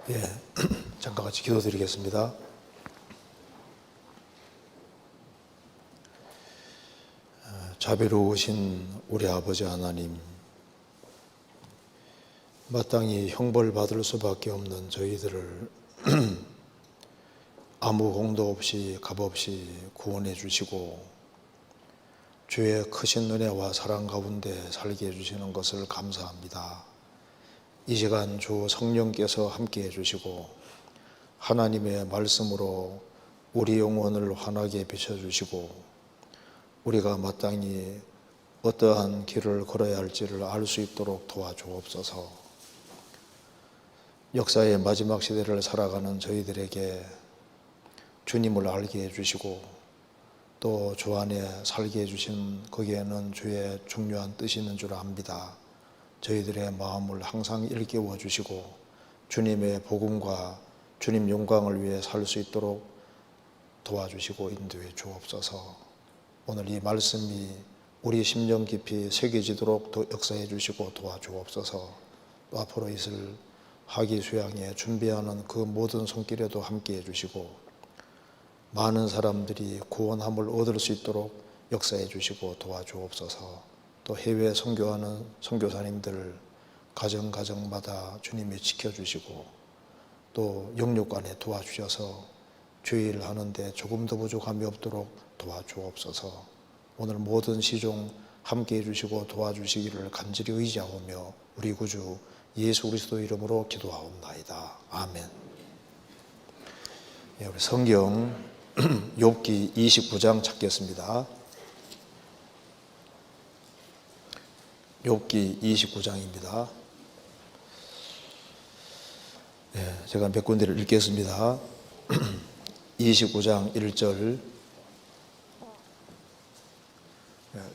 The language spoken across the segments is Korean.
예, 잠깐 같이 기도드리겠습니다. 자비로우신 우리 아버지 하나님, 마땅히 형벌받을 수밖에 없는 저희들을 아무 공도 없이 값없이 구원해 주시고 주의 크신 은혜와 사랑 가운데 살게 해주시는 것을 감사합니다. 이 시간 주 성령께서 함께 해주시고 하나님의 말씀으로 우리 영혼을 환하게 비춰주시고 우리가 마땅히 어떠한 길을 걸어야 할지를 알 수 있도록 도와주옵소서. 역사의 마지막 시대를 살아가는 저희들에게 주님을 알게 해주시고 또 주 안에 살게 해주신 거기에는 주의 중요한 뜻이 있는 줄 압니다. 저희들의 마음을 항상 일깨워 주시고 주님의 복음과 주님 영광을 위해 살 수 있도록 도와주시고 인도해 주옵소서. 오늘 이 말씀이 우리 심령 깊이 새겨지도록 더 역사해 주시고 도와주옵소서. 또 앞으로 있을 학위 수양에 준비하는 그 모든 손길에도 함께해 주시고 많은 사람들이 구원함을 얻을 수 있도록 역사해 주시고 도와주옵소서. 또 해외 선교하는 선교사님들 가정마다 주님이 지켜주시고 또 영육간에 도와주셔서 주일 하는데 조금 더 부족함이 없도록 도와주옵소서. 오늘 모든 시종 함께해 주시고 도와주시기를 간절히 의지하오며 우리 구주 예수 그리스도 이름으로 기도하옵나이다. 아멘. 예, 우리 성경 욥기 29장 찾겠습니다. 욥기 29장입니다. 예, 제가 몇 군데를 읽겠습니다. 29장 1절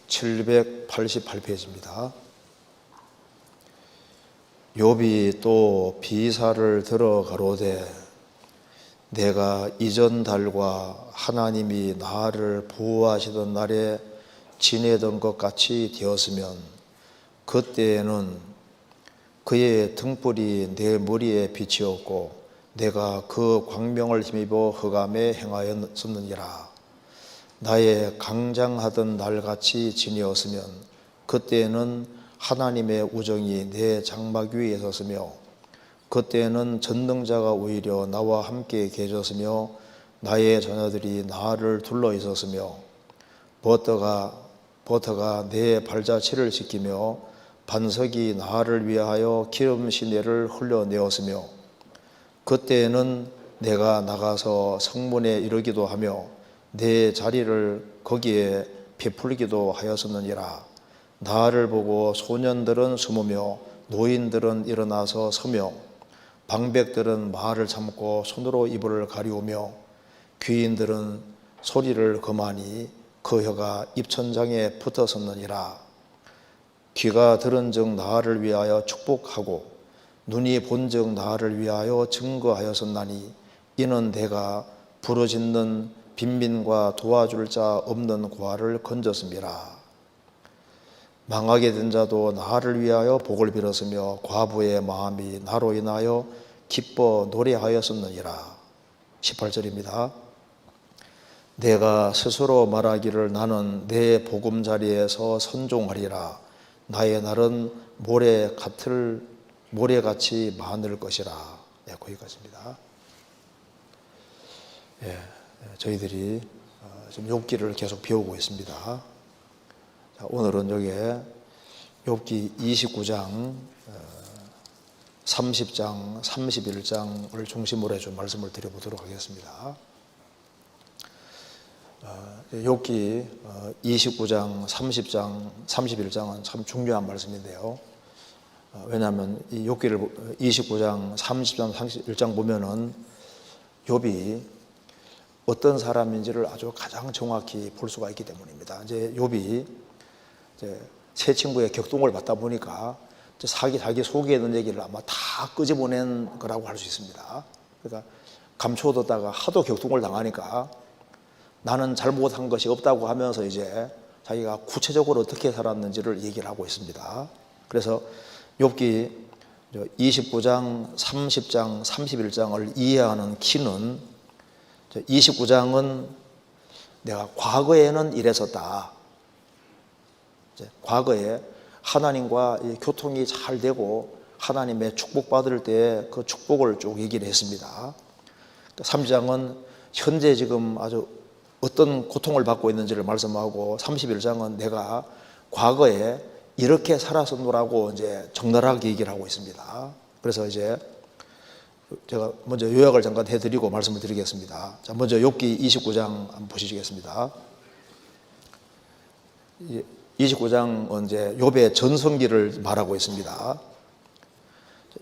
788페이지입니다. 욥이 또 비사를 들어 가로되 내가 이전 달과 하나님이 나를 보호하시던 날에 지내던 것 같이 되었으면 그때에는 그의 등불이 내 머리에 비치었고 내가 그 광명을 힘입어 흑암에 행하였었느니라. 나의 강장하던 날같이 지내었으면 그때에는 하나님의 우정이 내 장막 위에 섰으며 그때에는 전능자가 오히려 나와 함께 계셨으며 나의 자녀들이 나를 둘러 있었으며 버터가 내 발자취를 지키며 반석이 나를 위하여 기름 시내를 흘려내었으며 그때에는 내가 나가서 성문에 이르기도 하며 내 자리를 거기에 베풀기도 하였었느니라. 나를 보고 소년들은 숨으며 노인들은 일어나서 서며 방백들은 말을 참고 손으로 입을 가리우며 귀인들은 소리를 금하니 그 혀가 입천장에 붙었었느니라. 귀가 들은즉 나를 위하여 축복하고 눈이 본즉 나를 위하여 증거하였었나니 이는 내가 부르짖는 빈민과 도와줄 자 없는 고아를 건졌음이라. 망하게 된 자도 나를 위하여 복을 빌었으며 과부의 마음이 나로 인하여 기뻐 노래하였었느니라. 18절입니다. 내가 스스로 말하기를 나는 내 보금자리에서 선종하리라. 나의 날은 모래같이 많을 것이라. 네, 거기까지입니다. 예, 저희들이 지금 욥기를 계속 배우고 있습니다. 자, 오늘은 여기에 욥기 29장, 30장, 31장을 중심으로 해서 말씀을 드려보도록 하겠습니다. 욥기 29장, 30장, 31장은 참 중요한 말씀인데요. 왜냐하면 이 욥기를 29장, 30장, 31장 보면은 욥이 어떤 사람인지를 아주 가장 정확히 볼 수가 있기 때문입니다. 이제 욥이 새 친구의 격동을 받다 보니까 자기 속에 있는 얘기를 아마 다 끄집어낸 거라고 할 수 있습니다. 그러니까 감춰뒀다가 하도 격동을 당하니까 나는 잘못한 것이 없다고 하면서 이제 자기가 구체적으로 어떻게 살았는지를 얘기를 하고 있습니다. 그래서 욥기 29장, 30장, 31장을 이해하는 키는 29장은 내가 과거에는 이랬었다. 과거에 하나님과 교통이 잘 되고 하나님의 축복받을 때 그 축복을 쭉 얘기를 했습니다. 30장은 현재 지금 아주 어떤 고통을 받고 있는지를 말씀하고 31장은 내가 과거에 이렇게 살았었노라고 이제 적나라하게 얘기를 하고 있습니다. 그래서 이제 제가 먼저 요약을 잠깐 해드리고 말씀을 드리겠습니다. 자, 먼저 욥기 29장 한번 보시겠습니다. 29장은 이제 욥의 전성기를 말하고 있습니다.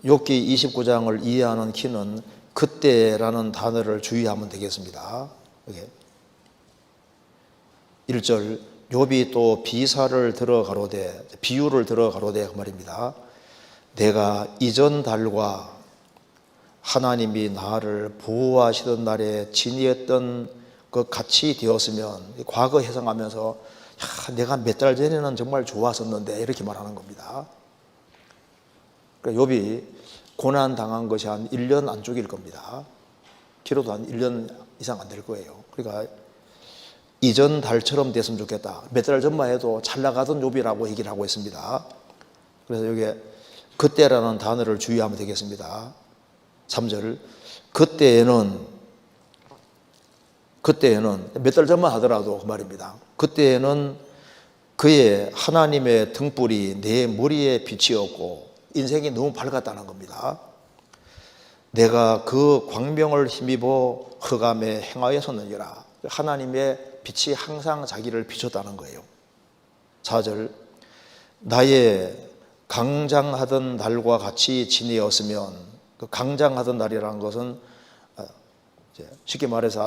욥기 29장을 이해하는 키는 그때라는 단어를 주의하면 되겠습니다. 여기 1절 욥이 또 비사를 들어 가로되, 비유를 들어 가로되 그 말입니다. 내가 이전 달과 하나님이 나를 보호하시던 날에 지니했던 그 같이 되었으면, 과거 해석하면서 내가 몇 달 전에는 정말 좋았었는데 이렇게 말하는 겁니다. 그러니까 욥이 고난 당한 것이 한 1년 안쪽일 겁니다. 길어도 한 1년 이상 안 될 거예요. 그러니까 이전 달처럼 됐으면 좋겠다. 몇 달 전만 해도 잘 나가던 욥이라고 얘기를 하고 있습니다. 그래서 여기에 그때라는 단어를 주의하면 되겠습니다. 3절 그때에는 몇 달 전만 하더라도 그 말입니다. 그때에는 그의 하나님의 등불이 내 머리에 빛이었고 인생이 너무 밝았다는 겁니다. 내가 그 광명을 힘입어 흑암에 행하였었느니라. 하나님의 빛이 항상 자기를 비췄다는 거예요. 4절 나의 강장하던 날과 같이 지내었으면, 그 강장하던 날이라는 것은 쉽게 말해서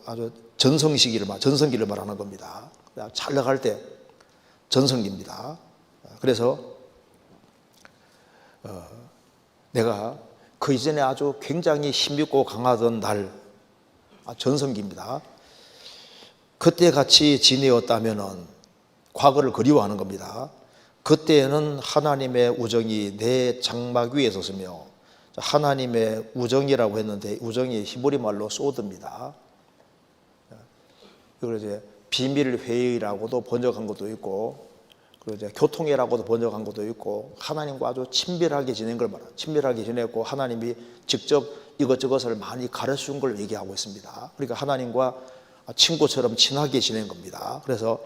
아주 전성기를 말하는 겁니다. 잘 나갈 때 전성기입니다. 그래서 내가 그 이전에 아주 굉장히 힘있고 강하던 날, 전성기입니다. 그때 같이 지내었다면은, 과거를 그리워하는 겁니다. 그때에는 하나님의 우정이 내 장막 위에 섰으며, 하나님의 우정이라고 했는데 우정이 히브리 말로 소드입니다. 이걸 이제 비밀 회의라고도 번역한 것도 있고, 그리고 이제 교통회라고도 번역한 것도 있고, 하나님과 아주 친밀하게 지낸 걸 말합니다. 친밀하게 지냈고 하나님이 직접 이것저것을 많이 가르쳐 준 걸 얘기하고 있습니다. 그러니까 하나님과 친구처럼 친하게 지낸 겁니다. 그래서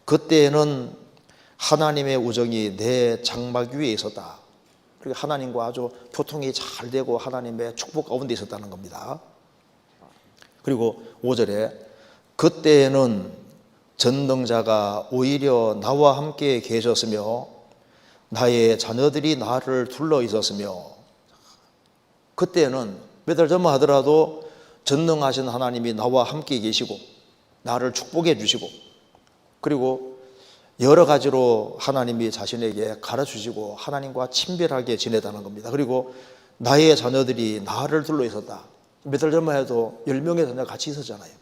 그때는 하나님의 우정이 내 장막 위에 있었다. 그러니까 하나님과 아주 교통이 잘 되고 하나님의 축복 가운데 있었다는 겁니다. 그리고 5절에 그때에는 전능자가 오히려 나와 함께 계셨으며 나의 자녀들이 나를 둘러 있었으며, 그때는 몇 달 전만 하더라도 전능하신 하나님이 나와 함께 계시고 나를 축복해 주시고, 그리고 여러 가지로 하나님이 자신에게 가르치시고 하나님과 친밀하게 지내다는 겁니다. 그리고 나의 자녀들이 나를 둘러 있었다. 몇 달 전만 해도 10명의 자녀가 같이 있었잖아요.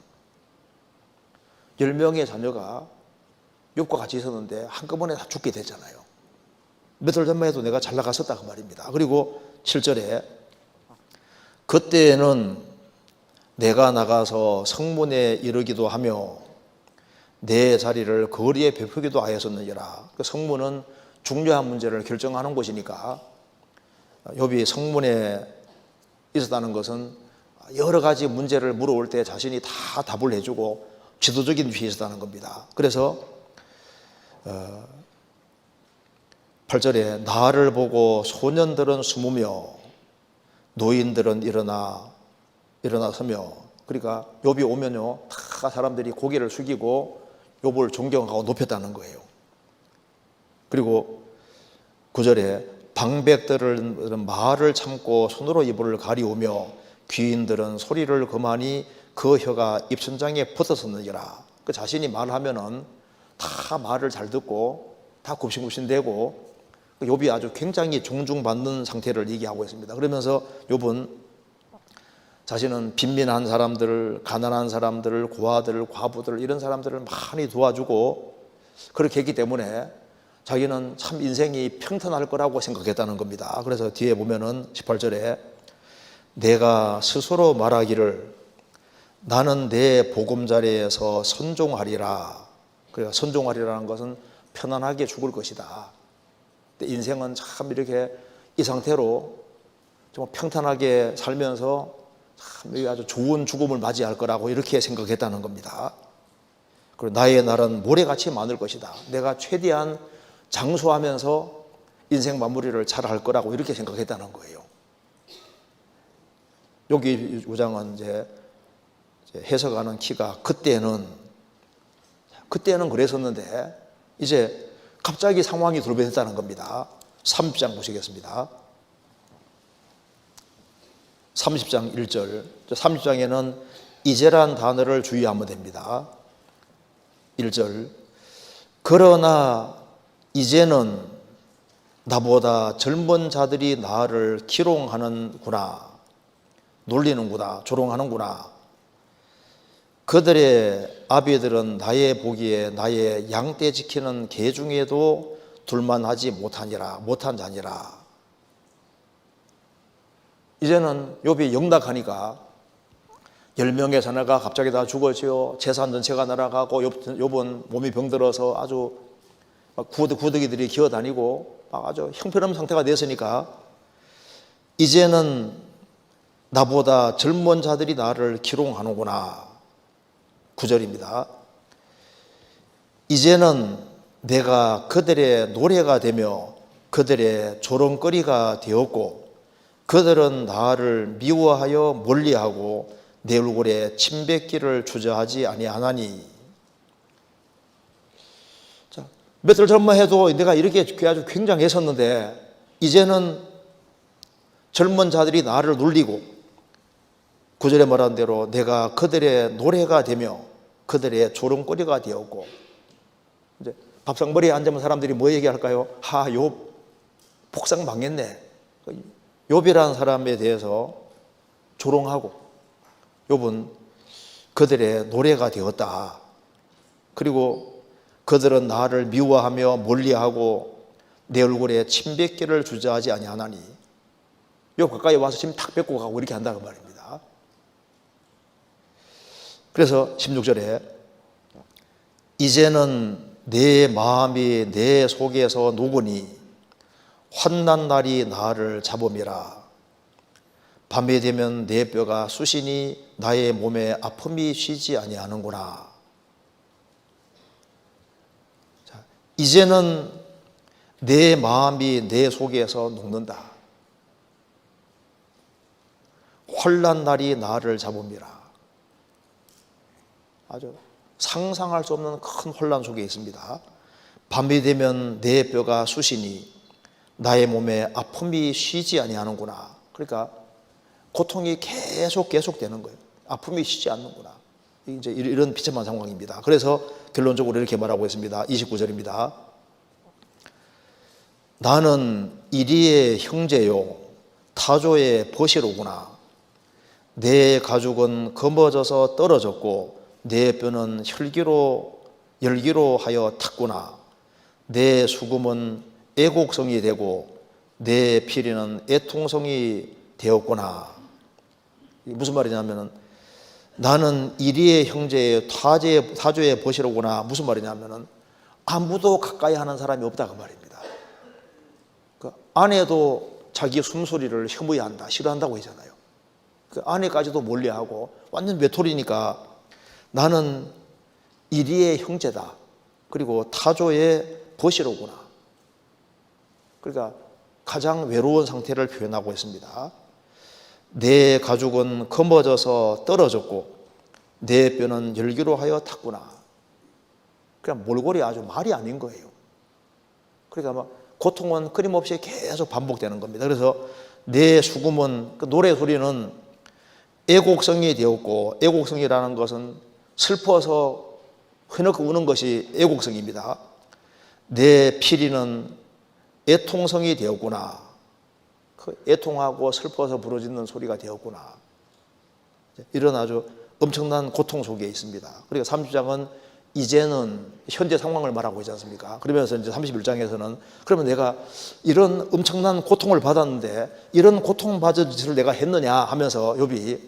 10명의 자녀가 욥과 같이 있었는데 한꺼번에 다 죽게 됐잖아요. 몇 달 전만 해도 내가 잘 나갔었다 그 말입니다. 그리고 7절에 그때에는 내가 나가서 성문에 이르기도 하며 내 자리를 거리에 베푸기도 하였었느니라. 그 성문은 중요한 문제를 결정하는 곳이니까, 욥이 성문에 있었다는 것은 여러 가지 문제를 물어올 때 자신이 다 답을 해주고 지도적인 위치에 있었다는 겁니다. 그래서 8절에 나를 보고 소년들은 숨으며 노인들은 일어나서며, 그러니까 욥이 오면요 다 사람들이 고개를 숙이고 욥을 존경하고 높였다는 거예요. 그리고 9절에 방백들은 말을 참고 손으로 입을 가리우며 귀인들은 소리를 그만이 그 혀가 입천장에 붙었었느니라. 그 자신이 말하면은 다 말을 잘 듣고 다 굽신굽신대고, 욥이 아주 굉장히 존중받는 상태를 얘기하고 있습니다. 그러면서 욥은 자신은 빈민한 사람들, 가난한 사람들, 고아들, 과부들 이런 사람들을 많이 도와주고 그렇게 했기 때문에 자기는 참 인생이 평탄할 거라고 생각했다는 겁니다. 그래서 뒤에 보면은 18절에 내가 스스로 말하기를 나는 내 보금자리에서 선종하리라. 그러니까 선종하리라는 것은 편안하게 죽을 것이다. 인생은 참 이렇게 이 상태로 좀 평탄하게 살면서 참 아주 좋은 죽음을 맞이할 거라고 이렇게 생각했다는 겁니다. 그리고 나의 날은 모래같이 많을 것이다. 내가 최대한 장수하면서 인생 마무리를 잘 할 거라고 이렇게 생각했다는 거예요. 여기 우장은 이제 해석하는 키가 그때는 그랬었는데 이제 갑자기 상황이 돌변했다는 겁니다. 30장 보시겠습니다. 30장 1절. 30장에는 이제란 단어를 주의하면 됩니다. 1절. 그러나 이제는 나보다 젊은 자들이 나를 기롱하는구나. 놀리는구나. 조롱하는구나. 그들의 아비들은 나의 보기에 나의 양떼 지키는 개 중에도 둘만하지 못한 자니라. 이제는 욥이 영락하니까 10명의 자녀가 갑자기 다 죽어지요. 재산 전체가 날아가고 욥은 몸이 병들어서 아주 구더기들이 기어다니고 아주 형편없는 상태가 됐으니까 이제는 나보다 젊은 자들이 나를 기롱하는구나. 9절입니다. 이제는 내가 그들의 노래가 되며 그들의 조롱거리가 되었고 그들은 나를 미워하여 멀리하고 내 얼굴에 침뱉기를 주저하지 아니하나니. 자, 며칠 전만 해도 내가 이렇게 아주 굉장했었는데 이제는 젊은 자들이 나를 놀리고 9절에 말한 대로 내가 그들의 노래가 되며 그들의 조롱거리가 되었고. 이제 밥상머리에 앉으면 사람들이 뭐 얘기할까요? 욥 복상 망했네. 욥이라는 사람에 대해서 조롱하고 욥은 그들의 노래가 되었다. 그리고 그들은 나를 미워하며 멀리하고 내 얼굴에 침뱉기를 주저하지 아니하나니. 욥 가까이 와서 침 탁 뱉고 가고 이렇게 한다는 말입니다. 그래서 16절에 이제는 내 마음이 내 속에서 녹으니 환난 날이 나를 잡음이라. 밤이 되면 내 뼈가 쑤시니 나의 몸에 아픔이 쉬지 아니하는구나. 자, 이제는 내 마음이 내 속에서 녹는다. 환난 날이 나를 잡음이라. 아주 상상할 수 없는 큰 혼란 속에 있습니다. 밤이 되면 내 뼈가 쑤시니 나의 몸에 아픔이 쉬지 아니하는구나. 그러니까 고통이 계속 되는 거예요. 아픔이 쉬지 않는구나. 이제 이런 비참한 상황입니다. 그래서 결론적으로 이렇게 말하고 있습니다. 29절입니다. 나는 이리의 형제요 타조의 버시로구나. 내 가죽은 검어져서 떨어졌고 내 뼈는 열기로 하여 탔구나. 내 수금은 애곡성이 되고 내 피리는 애통성이 되었구나. 무슨 말이냐면은 나는 이리의 형제의 타조의 버시로구나. 무슨 말이냐면은 아무도 가까이 하는 사람이 없다 그 말입니다. 그 아내도 자기 숨소리를 혐오해한다, 싫어한다고 하잖아요. 그 아내까지도 멀리하고 완전 외톨이니까 나는 이리의 형제다. 그리고 타조의 버시로구나. 그러니까 가장 외로운 상태를 표현하고 있습니다. 내 가죽은 검어져서 떨어졌고 내 뼈는 열기로 하여 탔구나. 그냥 몰골이 아주 말이 아닌 거예요. 그러니까 고통은 끊임없이 계속 반복되는 겁니다. 그래서 내 수금은, 그 노래 소리는 애곡성이 되었고, 애곡성이라는 것은 슬퍼서 흐느끼 우는 것이 애곡성입니다. 내 피리는 애통성이 되었구나. 그 애통하고 슬퍼서 부르짖는 소리가 되었구나. 이런 아주 엄청난 고통 속에 있습니다. 그러니까 30장은 이제는 현재 상황을 말하고 있지 않습니까? 그러면서 이제 31장에서는 그러면 내가 이런 엄청난 고통을 받았는데 이런 고통받은 짓을 내가 했느냐 하면서 욥이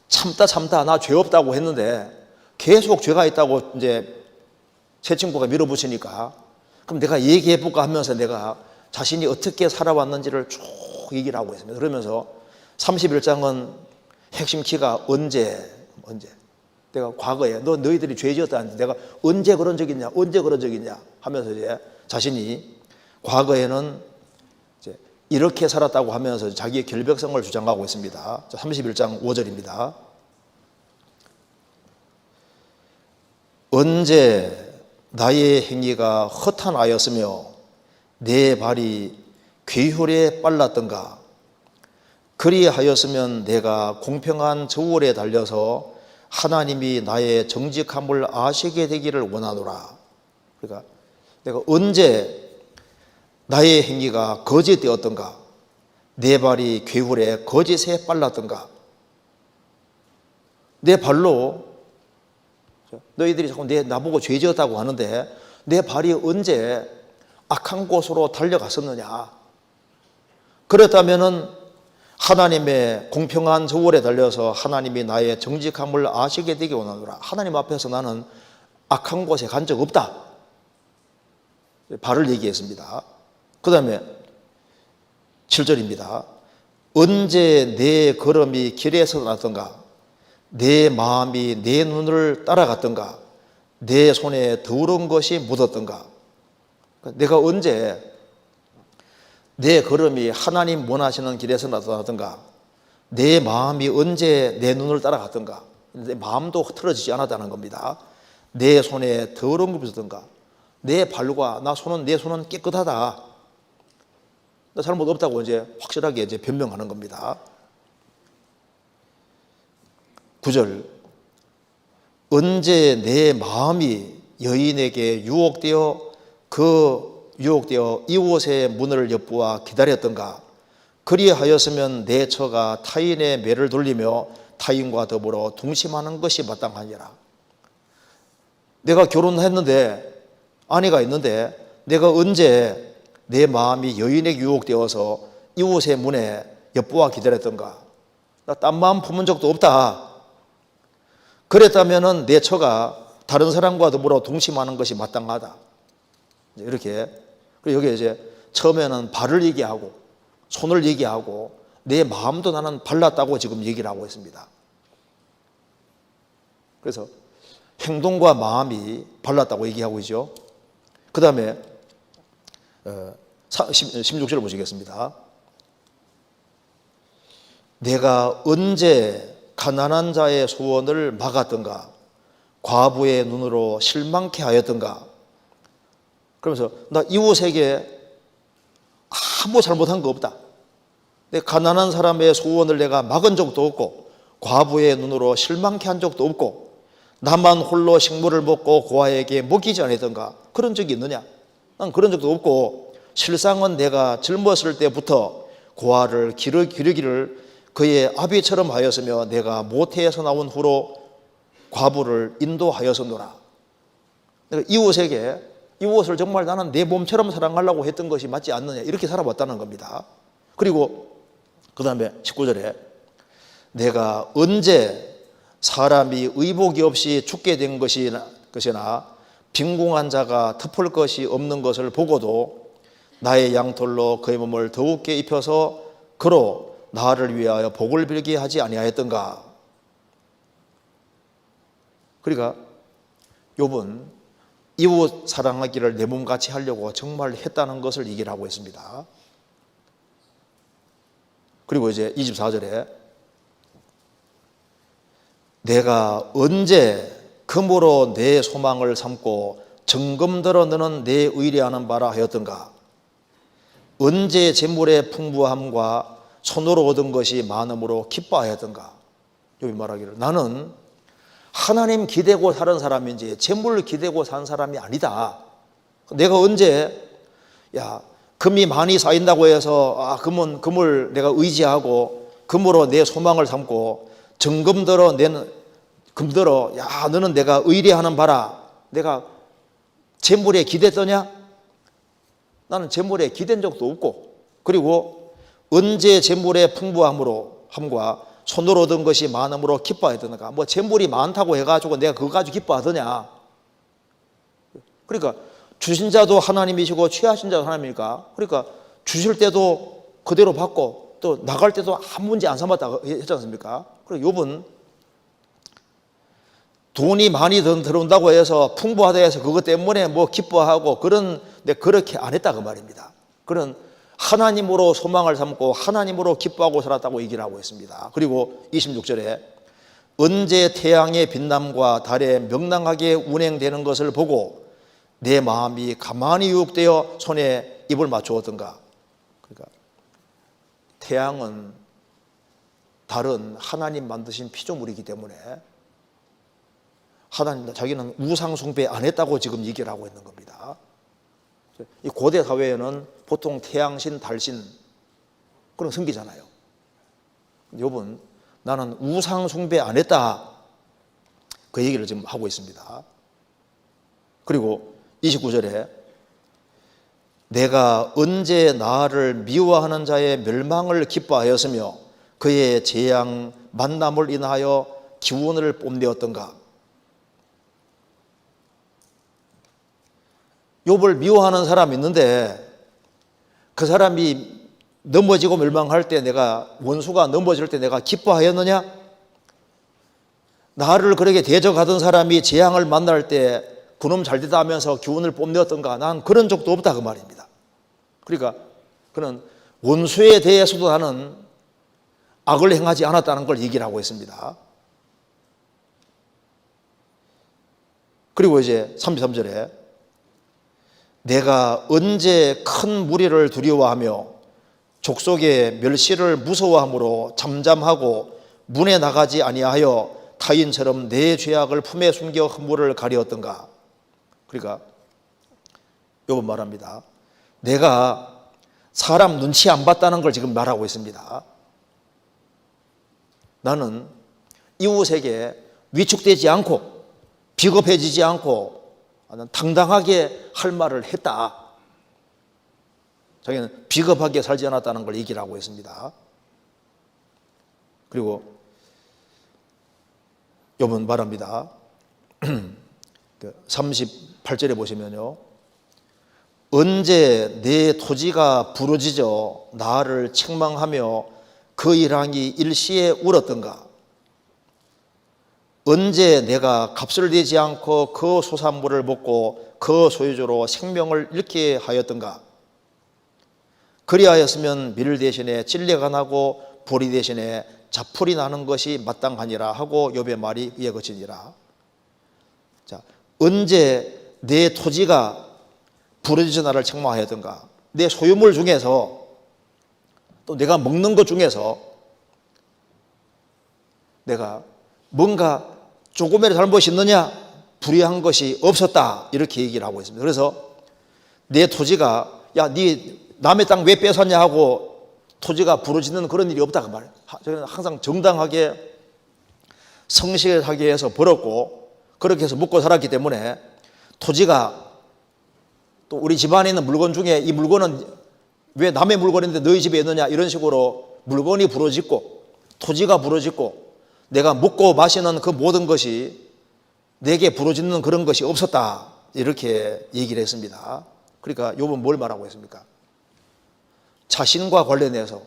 참다 나 죄 없다고 했는데 계속 죄가 있다고 이제 새 친구가 밀어붙이니까 그럼 내가 얘기해 볼까 하면서 내가 자신이 어떻게 살아왔는지를 쭉 얘기를 하고 있습니다. 그러면서 31장은 핵심 키가 언제 내가 과거에 너희들이 죄 지었다는데 내가 언제 그런 적 있냐 하면서 이제 자신이 과거에는 이제 이렇게 살았다고 하면서 자기의 결백성을 주장하고 있습니다. 31장 5절입니다. 언제 나의 행위가 허탄하였으며 내 발이 괴혈에 빨랐던가. 그리하였으면 내가 공평한 저울에 달려서 하나님이 나의 정직함을 아시게 되기를 원하노라. 그러니까 내가 언제 나의 행위가 거짓되었던가, 내 발이 괴물에 거짓에 빨랐던가. 내 발로 너희들이 자꾸 나보고 죄 지었다고 하는데 내 발이 언제 악한 곳으로 달려갔었느냐. 그렇다면은 하나님의 공평한 저울에 달려서 하나님이 나의 정직함을 아시게 되기 원하노라. 하나님 앞에서 나는 악한 곳에 간 적 없다. 발을 얘기했습니다. 그 다음에 7절입니다. 언제 내 걸음이 길에서 났던가, 내 마음이 내 눈을 따라갔던가, 내 손에 더러운 것이 묻었던가. 내가 언제 내 걸음이 하나님 원하시는 길에서 나타나던가, 내 마음이 언제 내 눈을 따라갔던가. 내 마음도 흐트러지지 않았다는 겁니다. 내 손에 더러운 것이 묻었던가, 내 발과 내 손은 깨끗하다. 나 잘못 없다고 이제 확실하게 이제 변명하는 겁니다. 9절. 언제 내 마음이 여인에게 유혹되어 이웃의 문을 엿보아 기다렸던가. 그리하였으면 내 처가 타인의 매를 돌리며 타인과 더불어 둥심하는 것이 마땅하니라. 내가 결혼했는데 아내가 있는데 내가 언제 내 마음이 여인에게 유혹되어서 이웃의 문에 엿보아 기다렸던가. 나 딴 마음 품은 적도 없다. 그랬다면 내 처가 다른 사람과 더불어 동심하는 것이 마땅하다. 이렇게. 그리고 여기 이제 처음에는 발을 얘기하고 손을 얘기하고 내 마음도 나는 발랐다고 지금 얘기를 하고 있습니다. 그래서 행동과 마음이 발랐다고 얘기하고 있죠. 그 다음에 16절을 보시겠습니다. 내가 언제 가난한 자의 소원을 막았던가, 과부의 눈으로 실망케 하였던가. 그러면서 나 이웃에게 아무 잘못한 거 없다. 내 가난한 사람의 소원을 내가 막은 적도 없고, 과부의 눈으로 실망케 한 적도 없고, 나만 홀로 식물을 먹고 고아에게 먹이지 않았던가. 그런 적이 있느냐? 난 그런 적도 없고, 실상은 내가 젊었을 때부터 고아를 기르기를 그의 아비처럼 하였으며 내가 모태에서 나온 후로 과부를 인도하였었노라. 내가 이웃을 정말 나는 내 몸처럼 사랑하려고 했던 것이 맞지 않느냐, 이렇게 살아왔다는 겁니다. 그리고 그 다음에 19절에 내가 언제 사람이 의복이 없이 죽게 된 것이나 빈궁한 자가 덮을 것이 없는 것을 보고도 나의 양털로 그의 몸을 더욱게 입혀서 그로 나를 위하여 복을 빌게 하지 아니하였던가. 그러니까 욥은 이웃 사랑하기를 내 몸같이 하려고 정말 했다는 것을 얘기를 하고 있습니다. 그리고 이제 24절에 내가 언제 금으로 내 소망을 삼고 정금들어 너는 내 의뢰하는 바라 하였던가. 언제 재물의 풍부함과 손으로 얻은 것이 많음으로 기뻐하였던가. 욥이 말하기를 나는 하나님 기대고 사는 사람인지 재물을 기대고 산 사람이 아니다. 내가 언제 금이 많이 쌓인다고 해서 금을 내가 의지하고 금으로 내 소망을 삼고 정금들어 금들어 야 너는 내가 의뢰하는 바라 내가 재물에 기댔더냐? 나는 재물에 기댄 적도 없고 그리고 언제 재물의 풍부함과 손으로 얻은 것이 많음으로 기뻐하였던가. 뭐 재물이 많다고 해가지고 내가 그거 가지고 기뻐하더냐? 그러니까 주신 자도 하나님이시고 취하신 자도 하나님이니까 그러니까 주실 때도 그대로 받고 또 나갈 때도 한 문제 안 삼았다 했지 않습니까? 그리고 욥은 돈이 많이 들어온다고 해서 풍부하다 해서 그것 때문에 뭐 기뻐하고 그렇게 안 했다 그 말입니다. 그런 하나님으로 소망을 삼고 하나님으로 기뻐하고 살았다고 얘기를 하고 있습니다. 그리고 26절에 언제 태양의 빛남과 달의 명랑하게 운행되는 것을 보고 내 마음이 가만히 유혹되어 손에 입을 맞추었던가. 그러니까 태양은 달은 하나님 만드신 피조물이기 때문에 하나님 자기는 우상 숭배 안 했다고 지금 얘기를 하고 있는 겁니다. 이 고대 사회에는 보통 태양신, 달신 그런 섬기잖아요. 욥은 나는 우상 숭배 안 했다 그 얘기를 지금 하고 있습니다. 그리고 29절에 내가 언제 나를 미워하는 자의 멸망을 기뻐하였으며 그의 재앙 만남을 인하여 기운을 뽐내었던가. 욥을 미워하는 사람이 있는데 그 사람이 넘어지고 멸망할 때 내가 원수가 넘어질 때 내가 기뻐하였느냐? 나를 그렇게 대적하던 사람이 재앙을 만날 때 그놈 잘되다 하면서 기운을 뽐내었던가? 난 그런 적도 없다 그 말입니다. 그러니까 그는 원수에 대해서도 나는 악을 행하지 않았다는 걸 얘기를 하고 있습니다. 그리고 이제 33절에 내가 언제 큰 무리를 두려워하며 족속의 멸시를 무서워함으로 잠잠하고 문에 나가지 아니하여 타인처럼 내 죄악을 품에 숨겨 허물을 가리었던가. 그러니까 욥은 말합니다. 내가 사람 눈치 안 봤다는 걸 지금 말하고 있습니다. 나는 이웃에게 위축되지 않고 비겁해지지 않고 당당하게 할 말을 했다. 자기는 비겁하게 살지 않았다는 걸 얘기를 하고 있습니다. 그리고 욥은 말합니다. 38절에 보시면요. 언제 내 토지가 부러지져 나를 책망하며 그 일항이 일시에 울었던가. 언제 내가 값을 내지 않고 그 소산물을 먹고 그 소유주로 생명을 잃게 하였던가. 그리하였으면 밀 대신에 찔레가 나고 보리 대신에 자풀이 나는 것이 마땅하니라 하고 욥의 말이 이에 그치니라. 자, 언제 내 토지가 부러지져 나를 책망하였던가. 내 소유물 중에서 또 내가 먹는 것 중에서 내가 뭔가 조금이라도 잘못이 있느냐? 불의한 것이 없었다. 이렇게 얘기를 하고 있습니다. 그래서 내 토지가 야, 네 남의 땅 왜 뺏었냐 하고 토지가 부러지는 그런 일이 없다 그 말이에요. 저는 항상 정당하게 성실하게 해서 벌었고 그렇게 해서 먹고 살았기 때문에 토지가 또 우리 집안에 있는 물건 중에 이 물건은 왜 남의 물건인데 너희 집에 있느냐 이런 식으로 물건이 부러지고 토지가 부러지고 내가 먹고 마시는 그 모든 것이 내게 부러지는 그런 것이 없었다 이렇게 얘기를 했습니다. 그러니까 욥은 뭘 말하고 있습니까? 자신과 관련해서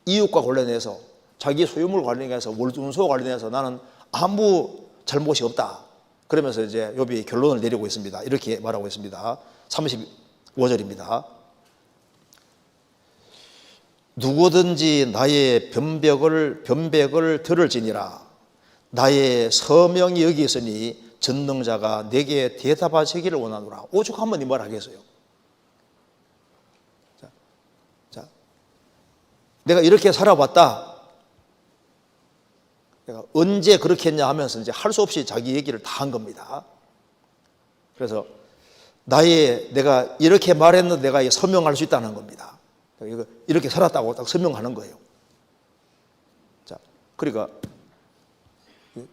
이웃과 관련해서 자기 소유물 관련해서 원수와 관련해서 나는 아무 잘못이 없다. 그러면서 이제 욥이 결론을 내리고 있습니다. 이렇게 말하고 있습니다. 35절입니다. 누구든지 나의 변백을 들을지니라. 나의 서명이 여기 있으니 전능자가 내게 대답하시기를 원하노라. 오죽 한번 이 말 하겠어요. 자, 내가 이렇게 살아왔다. 내가 언제 그렇게 했냐 하면서 이제 할 수 없이 자기 얘기를 다 한 겁니다. 그래서 내가 이렇게 말했는데 내가 서명할 수 있다는 겁니다. 이렇게 살았다고 딱 서명하는 거예요. 자, 그러니까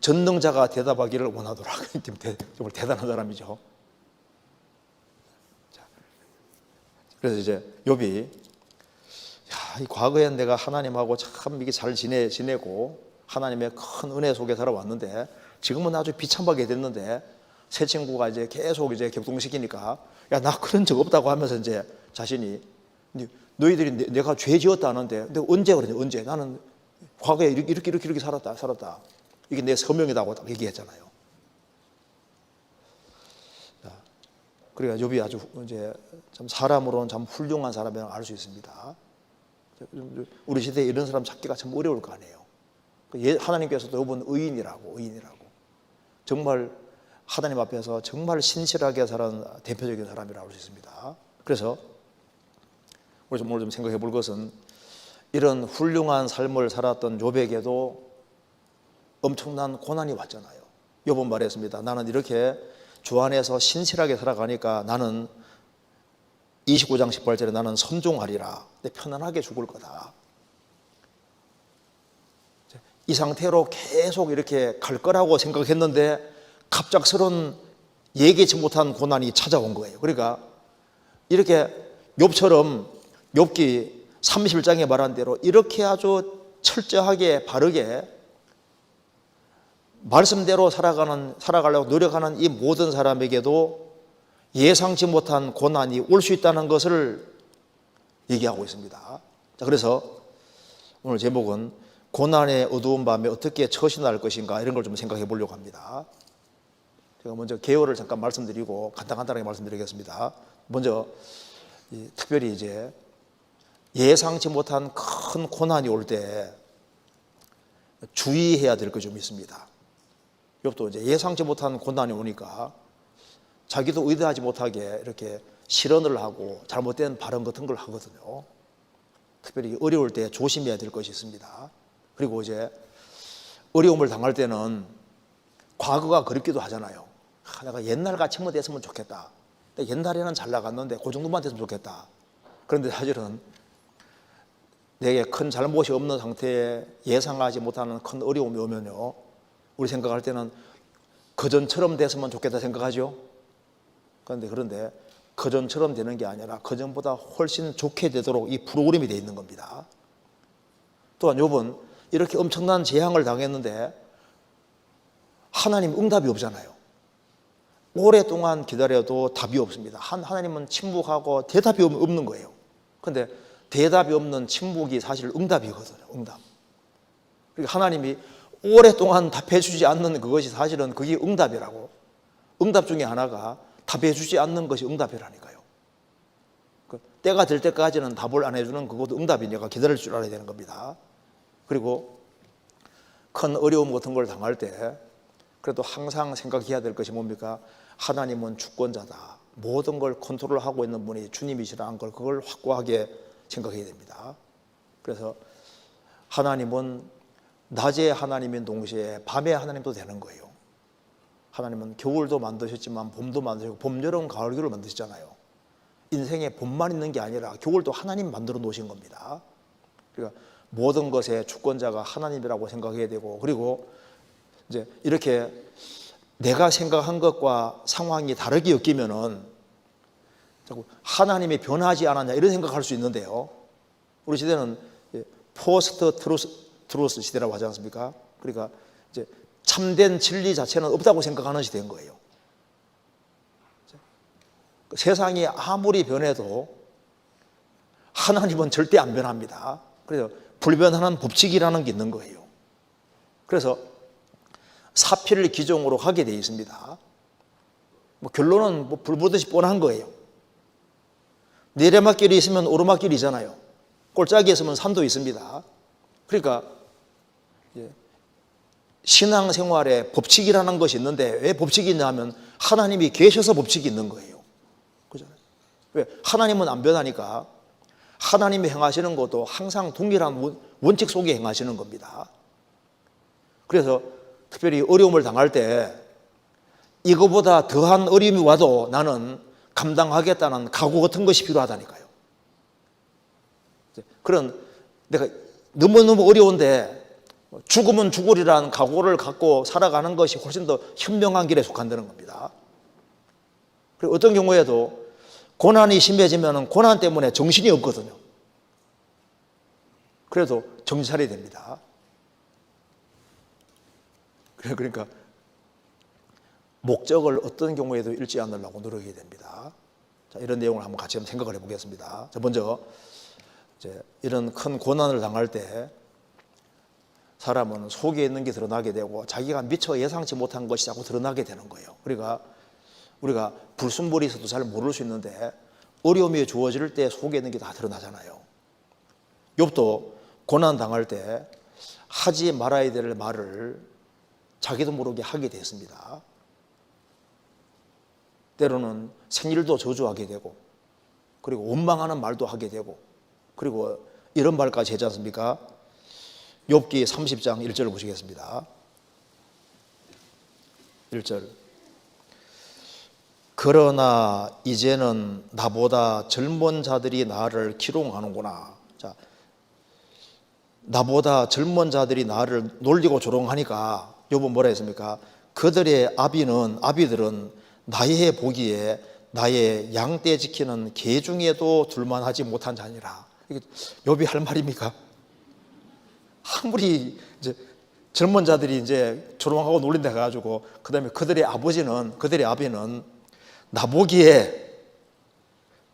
전능자가 대답하기를 원하더라. 정말 대단한 사람이죠. 그래서 이제 욥이 이 과거에 내가 하나님하고 참 이게 잘 지내고 하나님의 큰 은혜 속에 살아왔는데 지금은 아주 비참하게 됐는데 새 친구가 이제 계속 이제 격동시키니까 야, 나 그런 적 없다고 하면서 이제 자신이 너희들이 내가 죄 지었다 하는데 근데 언제 그러냐, 언제 나는 과거에 이렇게 살았다. 이게 내 서명이라고 딱 얘기했잖아요. 그러니까 욥이 아주 이제 참 사람으로는 참 훌륭한 사람이라고 알 수 있습니다. 우리 시대에 이런 사람 찾기가 참 어려울 거 아니에요. 하나님께서도 욥은 의인이라고 정말 하나님 앞에서 정말 신실하게 살은 대표적인 사람이라고 할 수 있습니다. 그래서 우리 오늘 좀 생각해 볼 것은 이런 훌륭한 삶을 살았던 욥에게도 엄청난 고난이 왔잖아요. 욥은 말했습니다. 나는 이렇게 주 안에서 신실하게 살아가니까 나는 29장 18절에 나는 선종하리라. 내 편안하게 죽을 거다. 이 상태로 계속 이렇게 갈 거라고 생각했는데 갑작스런 예기치 못한 고난이 찾아온 거예요. 그러니까 이렇게 욥처럼 욥기 31장에 말한 대로 이렇게 아주 철저하게 바르게 말씀대로 살아가려고 노력하는 이 모든 사람에게도 예상치 못한 고난이 올 수 있다는 것을 얘기하고 있습니다. 자, 그래서 오늘 제목은 고난의 어두운 밤에 어떻게 처신할 것인가 이런 걸 좀 생각해 보려고 합니다. 제가 먼저 개요를 잠깐 말씀드리고 간단하게 말씀드리겠습니다. 먼저 특별히 이제 예상치 못한 큰 고난이 올 때 주의해야 될 것 좀 있습니다. 욥도 이제 예상치 못한 고난이 오니까 자기도 의도하지 못하게 이렇게 실언을 하고 잘못된 발언 같은 걸 하거든요. 특별히 어려울 때 조심해야 될 것이 있습니다. 그리고 이제 어려움을 당할 때는 과거가 그립기도 하잖아요. 내가 옛날 같이만 됐으면 좋겠다. 옛날에는 잘 나갔는데 그 정도만 됐으면 좋겠다. 그런데 사실은 내게 큰 잘못이 없는 상태에 예상하지 못하는 큰 어려움이 오면요, 우리 생각할 때는 그전처럼 됐으면 좋겠다 생각하죠. 그런데 그전처럼 되는 게 아니라 그전보다 훨씬 좋게 되도록 이 프로그램이 되어 있는 겁니다. 또한 욥은 이렇게 엄청난 재앙을 당했는데 하나님 응답이 없잖아요. 오랫동안 기다려도 답이 없습니다. 하나님은 침묵하고 대답이 없는 거예요. 그런데 대답이 없는 침묵이 사실 응답이거든요. 응답. 그러니까 하나님이 오랫동안 답해 주지 않는 그것이 사실은 그게 응답이라고. 응답 중에 하나가 답해 주지 않는 것이 응답이라니까요. 때가 될 때까지는 답을 안 해주는 그것도 응답이니까 기다릴 줄 알아야 되는 겁니다. 그리고 큰 어려움 같은 걸 당할 때 그래도 항상 생각해야 될 것이 뭡니까? 하나님은 주권자다. 모든 걸 컨트롤하고 있는 분이 주님이시라는 걸 그걸 확고하게 생각해야 됩니다. 그래서 하나님은 낮에 하나님인 동시에 밤에 하나님도 되는 거예요. 하나님은 겨울도 만드셨지만 봄도 만드시고 봄, 여름, 가을, 겨울을 만드셨잖아요. 인생에 봄만 있는 게 아니라 겨울도 하나님 만들어 놓으신 겁니다. 그러니까 모든 것의 주권자가 하나님이라고 생각해야 되고, 그리고 이제 이렇게 내가 생각한 것과 상황이 다르게 엮이면은 자꾸 하나님이 변하지 않았냐 이런 생각할 수 있는데요. 우리 시대는 포스트 트루스 시대라고 하지 않습니까? 그러니까 이제 참된 진리 자체는 없다고 생각하는 시대인 거예요. 세상이 아무리 변해도 하나님은 절대 안 변합니다. 그래서 불변하는 법칙이라는 게 있는 거예요. 그래서 사필을 기종으로 하게 되어 있습니다. 결론은 불 보듯이 뻔한 거예요. 내리막길이 있으면 오르막길이잖아요. 골짜기에 있으면 산도 있습니다. 그러니까 신앙생활에 법칙이라는 것이 있는데 왜 법칙이 있냐 하면 하나님이 계셔서 법칙이 있는 거예요. 그잖아요. 왜? 하나님은 안 변하니까 하나님이 행하시는 것도 항상 동일한 원칙 속에 행하시는 겁니다. 그래서 특별히 어려움을 당할 때 이거보다 더한 어려움이 와도 나는 감당하겠다는 각오 같은 것이 필요하다니까요. 그런 내가 너무너무 어려운데 죽으면 죽으리라는 각오를 갖고 살아가는 것이 훨씬 더 현명한 길에 속한다는 겁니다. 그리고 어떤 경우에도 고난이 심해지면 고난 때문에 정신이 없거든요. 그래도 정신 차려야 됩니다. 그러니까 목적을 어떤 경우에도 잃지 않으려고 노력해야 됩니다. 자, 이런 내용을 한번 같이 생각을 해보겠습니다. 자, 먼저 이제 이런 큰 고난을 당할 때 사람은 속에 있는 게 드러나게 되고 자기가 미처 예상치 못한 것이 자꾸 드러나게 되는 거예요. 그러니까 우리가 불순물이 있어도 잘 모를 수 있는데 어려움이 주어질 때 속에 있는 게 다 드러나잖아요. 욥도 고난 당할 때 하지 말아야 될 말을 자기도 모르게 하게 됐습니다. 때로는 생일도 저주하게 되고, 그리고 원망하는 말도 하게 되고, 그리고 이런 말까지 하지 않습니까? 욥기 30장 1절을 보시겠습니다. 1절. 그러나 이제는 나보다 젊은 자들이 나를 기롱하는구나. 자, 나보다 젊은 자들이 나를 놀리고 조롱하니까 욥은 뭐라 했습니까? 그들의 아비들은 나의 보기에 나의 양떼 지키는 개 중에도 둘만하지 못한 자니라. 이게 욥이 할 말입니까? 아무리 이제 젊은 자들이 이제 조롱하고 놀린다 해가지고 그다음에 그들의 아비는 나 보기에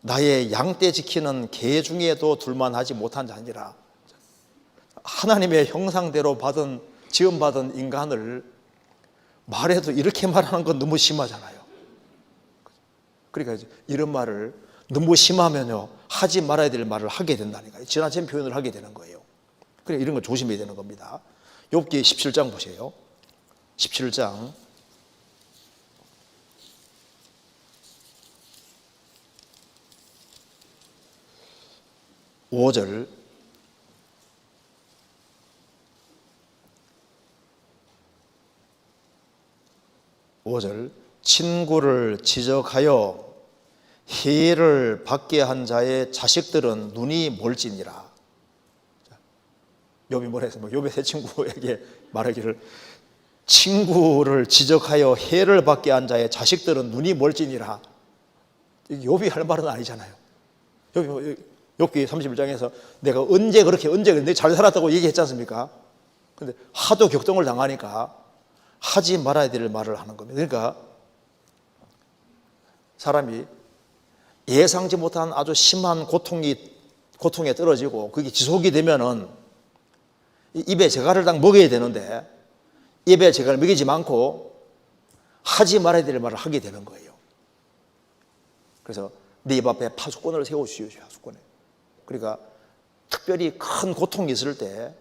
나의 양떼 지키는 개 중에도 둘만하지 못한 자니라. 하나님의 형상대로 지음받은 인간을 말해도 이렇게 말하는 건 너무 심하잖아요. 그러니까 이런 말을 너무 심하면요 하지 말아야 될 말을 하게 된다니까요. 지나친 표현을 하게 되는 거예요. 그러니까 이런 거 조심해야 되는 겁니다. 욥기 17장 보세요. 17장 5절. 친구를 지적하여 해를 받게 한 자의 자식들은 눈이 멀지니라. 욥이 뭐라 했어요? 욥의 새 친구에게 말하기를 친구를 지적하여 해를 받게 한 자의 자식들은 눈이 멀지니라. 욥이 할 말은 아니잖아요. 욥기 31장에서 내가 언제 잘 살았다고 얘기했지 않습니까? 근데 하도 격동을 당하니까 하지 말아야 될 말을 하는 겁니다. 그러니까 사람이 예상치 못한 아주 심한 고통에 떨어지고 그게 지속이 되면은 입에 재갈을 딱 먹여야 되는데 입에 재갈을 먹이지 않고 하지 말아야 될 말을 하게 되는 거예요. 그래서 네 입 앞에 파수꾼을 세워주시오. 파수꾼에. 그러니까 특별히 큰 고통이 있을 때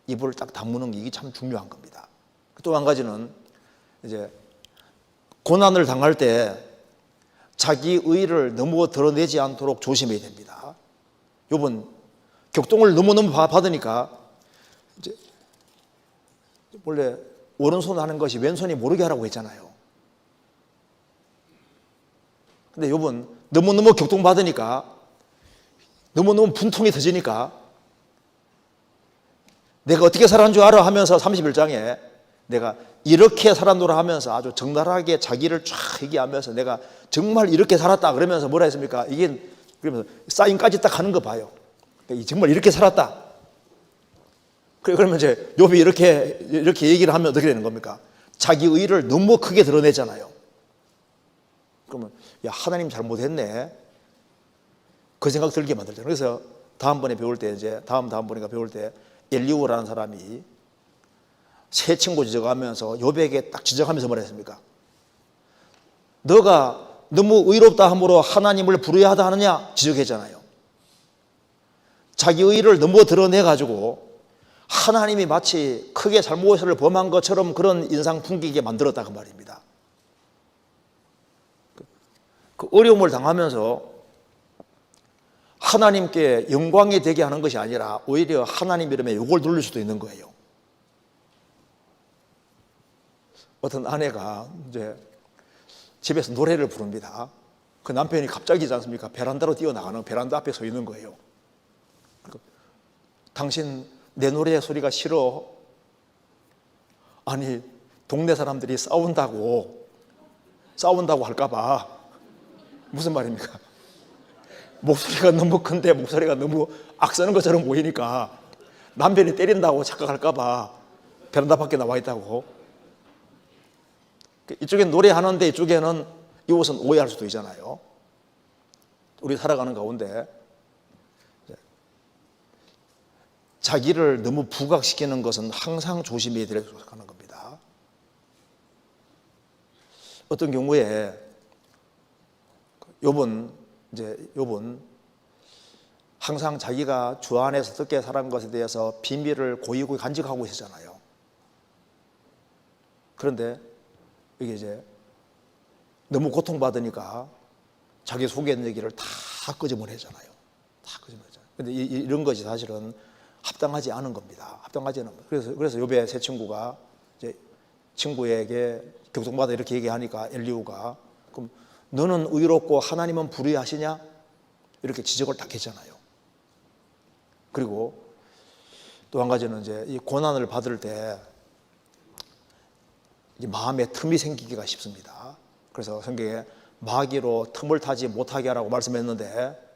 입을 딱 다무는 게 이게 참 중요한 겁니다. 또 한 가지는 이제 고난을 당할 때 자기 의를 너무 드러내지 않도록 조심해야 됩니다. 욥은 격동을 너무너무 받으니까 이제 원래 오른손 하는 것이 왼손이 모르게 하라고 했잖아요. 근데 욥은 너무너무 격동받으니까 너무너무 분통이 터지니까 내가 어떻게 살았는 줄 알아 하면서 31장에 내가 이렇게 살았노라 하면서 아주 적나라하게 자기를 쫙 얘기하면서 내가 정말 이렇게 살았다 그러면서 뭐라 했습니까? 이게 그러면서 사인까지 딱 하는 거 봐요. 정말 이렇게 살았다. 그러면 이제 욥이 이렇게 얘기를 하면 어떻게 되는 겁니까? 자기 의를 너무 크게 드러내잖아요. 그러면 야 하나님 잘못했네. 그 생각 들게 만들잖아요. 그래서 다음번에 배울 때 이제 다음번에 배울 때 엘리후라는 사람이 새 친구 지적하면서 욥에게 딱 지적하면서 뭐라 했습니까? 너가 너무 의롭다 함으로 하나님을 부르야 하다 하느냐 지적했잖아요. 자기 의를 너무 드러내가지고 하나님이 마치 크게 잘못을 범한 것처럼 그런 인상 풍기게 만들었다 그 말입니다. 그 어려움을 당하면서 하나님께 영광이 되게 하는 것이 아니라 오히려 하나님 이름에 욕을 돌릴 수도 있는 거예요. 어떤 아내가 이제 집에서 노래를 부릅니다. 그 남편이 갑자기지 않습니까? 베란다로 뛰어나가는 베란다 앞에 서 있는 거예요. 당신 내 노래 소리가 싫어. 아니 동네 사람들이 싸운다고 할까봐. 무슨 말입니까? 목소리가 너무 큰데 목소리가 너무 악쓰는 것처럼 보이니까 남편이 때린다고 착각할까봐 베란다 밖에 나와 있다고. 이쪽엔 노래하는데 이쪽에는 이웃은 오해할 수도 있잖아요. 우리 살아가는 가운데 자기를 너무 부각시키는 것은 항상 조심해야 될 하는 겁니다. 어떤 경우에 욥은 항상 자기가 주 안에서 어떻게 살아간 것에 대해서 비밀을 고이고이 간직하고 있었잖아요. 그런데 이게 이제 너무 고통받으니까 자기 속에 있는 얘기를 다 끄집어내잖아요. 다 끄집어내잖아요. 근데 이런 것이 사실은 합당하지 않은 겁니다. 합당하지 않은 겁니다. 그래서 욥의 세 친구가 이제 친구에게 교통받아 이렇게 얘기하니까 엘리후가 그럼 너는 의롭고 하나님은 불의하시냐? 이렇게 지적을 딱 했잖아요. 그리고 또 한 가지는 이제 이 고난을 받을 때 마음에 틈이 생기기가 쉽습니다. 그래서 성경에 마귀로 틈을 타지 못하게 하라고 말씀했는데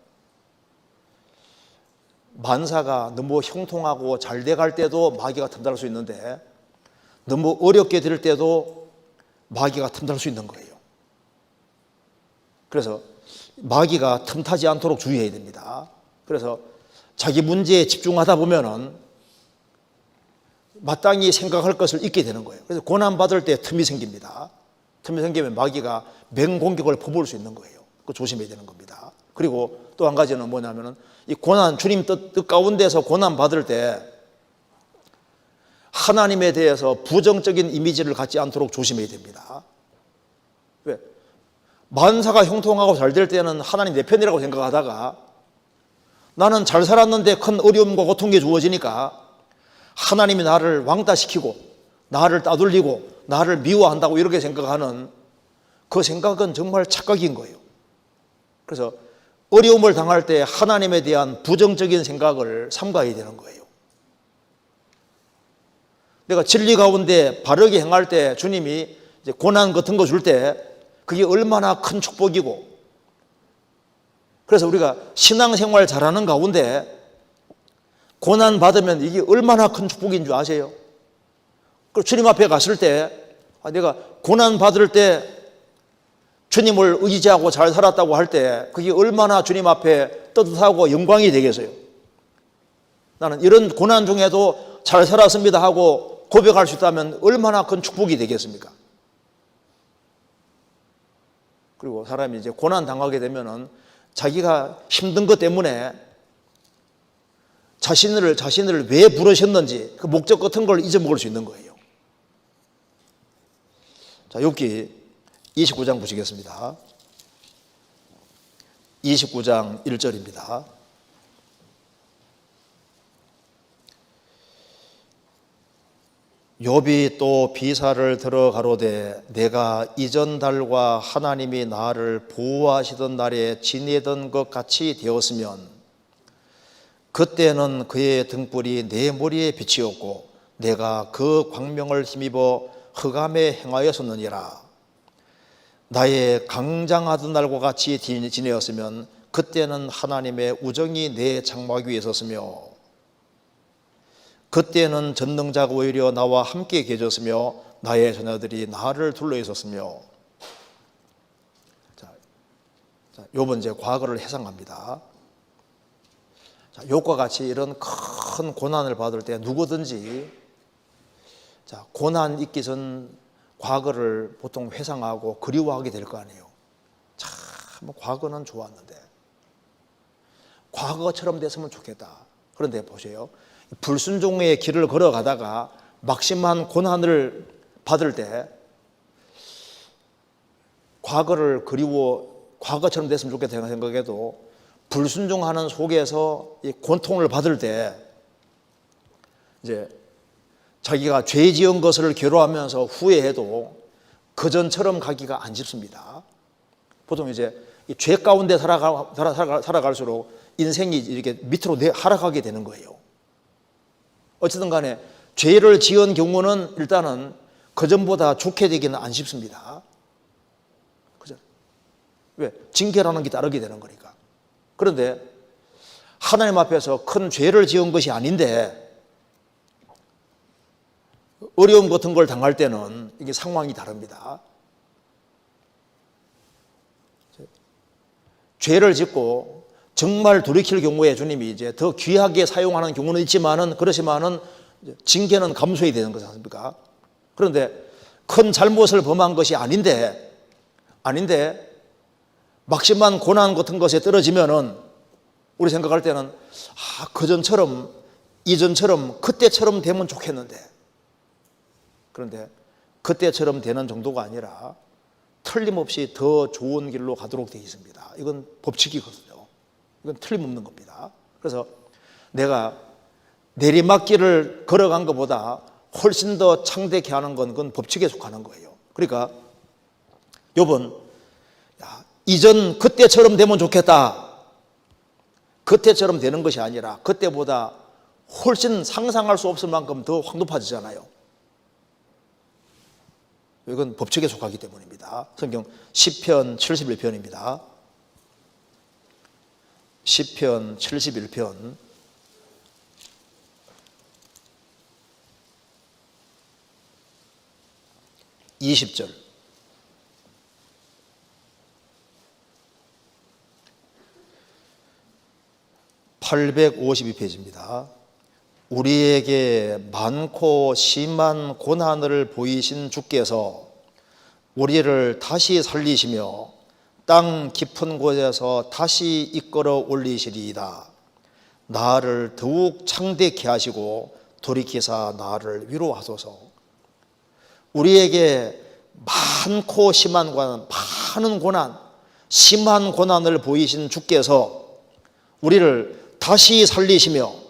만사가 너무 형통하고 잘 돼갈 때도 마귀가 틈탈 수 있는데 너무 어렵게 될 때도 마귀가 틈탈 수 있는 거예요. 그래서 마귀가 틈타지 않도록 주의해야 됩니다. 그래서 자기 문제에 집중하다 보면은 마땅히 생각할 것을 잊게 되는 거예요. 그래서 고난받을 때 틈이 생깁니다. 틈이 생기면 마귀가 맹공격을 퍼부을 수 있는 거예요. 그거 조심해야 되는 겁니다. 그리고 또 한 가지는 뭐냐면은 이 고난, 주님 뜻 가운데서 고난받을 때 하나님에 대해서 부정적인 이미지를 갖지 않도록 조심해야 됩니다. 왜? 만사가 형통하고 잘 될 때는 하나님 내 편이라고 생각하다가 나는 잘 살았는데 큰 어려움과 고통이 주어지니까 하나님이 나를 왕따시키고 나를 따돌리고 나를 미워한다고 이렇게 생각하는 그 생각은 정말 착각인 거예요. 그래서 어려움을 당할 때 하나님에 대한 부정적인 생각을 삼가야 되는 거예요. 내가 진리 가운데 바르게 행할 때 주님이 이제 고난 같은 거 줄 때 그게 얼마나 큰 축복이고, 그래서 우리가 신앙생활 잘하는 가운데 고난 받으면 이게 얼마나 큰 축복인 줄 아세요? 그리고 주님 앞에 갔을 때 내가 고난 받을 때 주님을 의지하고 잘 살았다고 할 때 그게 얼마나 주님 앞에 떳떳하고 영광이 되겠어요. 나는 이런 고난 중에도 잘 살았습니다 하고 고백할 수 있다면 얼마나 큰 축복이 되겠습니까? 그리고 사람이 이제 고난 당하게 되면은 자기가 힘든 것 때문에 자신을 왜 부르셨는지 그 목적 같은 걸 잊어먹을 수 있는 거예요. 자, 욥기 29장 보시겠습니다. 29장 1절입니다. 욥이 또 비사를 들어 가로되 내가 이전 달과 하나님이 나를 보호하시던 날에 지내던 것 같이 되었으면 그때는 그의 등불이 내 머리에 비치었고 내가 그 광명을 힘입어 흑암에 행하였었느니라. 나의 강장하던 날과 같이 지내었으면 그때는 하나님의 우정이 내 장막 위에 있었으며 그때는 전능자가 오히려 나와 함께 계셨으며 나의 자녀들이 나를 둘러 있었으며. 자, 욥은 이제 과거를 회상합니다. 자, 욥과 같이 이런 큰 고난을 받을 때 누구든지 고난 있기 전 과거를 보통 회상하고 그리워하게 될 거 아니에요. 참 과거는 좋았는데 과거처럼 됐으면 좋겠다. 그런데 보세요. 불순종의 길을 걸어가다가 막심한 고난을 받을 때 과거를 과거처럼 됐으면 좋겠다는 생각에도 불순종하는 속에서 이 고통을 받을 때 이제 자기가 죄 지은 것을 괴로워하면서 후회해도 그전처럼 가기가 안 쉽습니다. 보통 이제 이 죄 가운데 살아갈수록 인생이 이렇게 밑으로 하락하게 되는 거예요. 어쨌든 간에 죄를 지은 경우는 일단은 그전보다 좋게 되기는 안 쉽습니다. 그죠? 왜? 징계라는 게 따르게 되는 거니까. 그런데 하나님 앞에서 큰 죄를 지은 것이 아닌데 어려움 같은 걸 당할 때는 이게 상황이 다릅니다. 죄를 짓고 정말 돌이킬 경우에 주님이 이제 더 귀하게 사용하는 경우는 있지만은, 그렇지만은 징계는 감수해야 되는 거지 않습니까? 그런데 큰 잘못을 범한 것이 아닌데 막심한 고난 같은 것에 떨어지면은 우리 생각할 때는 그전처럼 이전처럼 그때처럼 되면 좋겠는데, 그런데 그때처럼 되는 정도가 아니라 틀림없이 더 좋은 길로 가도록 되어 있습니다. 이건 법칙이거든요. 이건 틀림없는 겁니다. 그래서 내가 내리막길을 걸어간 것보다 훨씬 더 창대케 하는 건 그건 법칙에 속하는 거예요. 그러니까 욥은 이전 그때처럼 되면 좋겠다, 그때처럼 되는 것이 아니라 그때보다 훨씬 상상할 수 없을 만큼 더 확 높아지잖아요. 이건 법칙에 속하기 때문입니다. 성경 시편 71편입니다. 시편 71편 20절. (852페이지입니다) 우리에게 많고 심한 고난을 보이신 주께서 우리를 다시 살리시며 땅 깊은 곳에서 다시 이끌어 올리시리이다. 나를 더욱 창대케 하시고 돌이키사 나를 위로하소서. 우리에게 많고 심한 고난, 많은 고난, 심한 고난을 보이신 주께서 우리를 다시 살리시며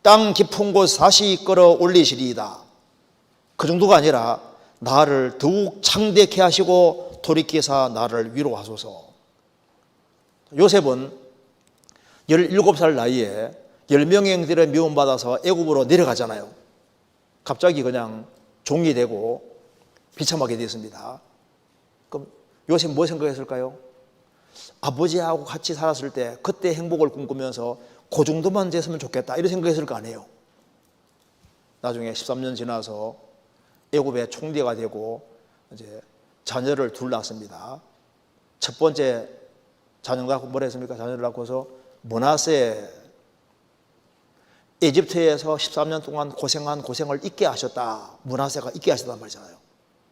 땅 깊은 곳 다시 이끌어 올리시리이다. 그 정도가 아니라 나를 더욱 창대케 하시고 돌이키사 나를 위로하소서. 요셉은 17살 나이에 10명의 형들의 미움받아서 애굽으로 내려가잖아요. 갑자기 그냥 종이 되고 비참하게 됐습니다. 그럼 요셉 뭐 생각했을까요? 아버지하고 같이 살았을 때 그때 행복을 꿈꾸면서 그 정도만 됐으면 좋겠다, 이런 생각했을 거 아니에요. 나중에 13년 지나서 애굽의 총리가 되고 이제 자녀를 둘 낳습니다. 첫 번째 자녀가 뭐라 했습니까? 자녀를 낳고서 므낫세, 에집트에서 13년 동안 고생한 고생을 잊게 하셨다. 므낫세가 잊게 하셨단 말이잖아요.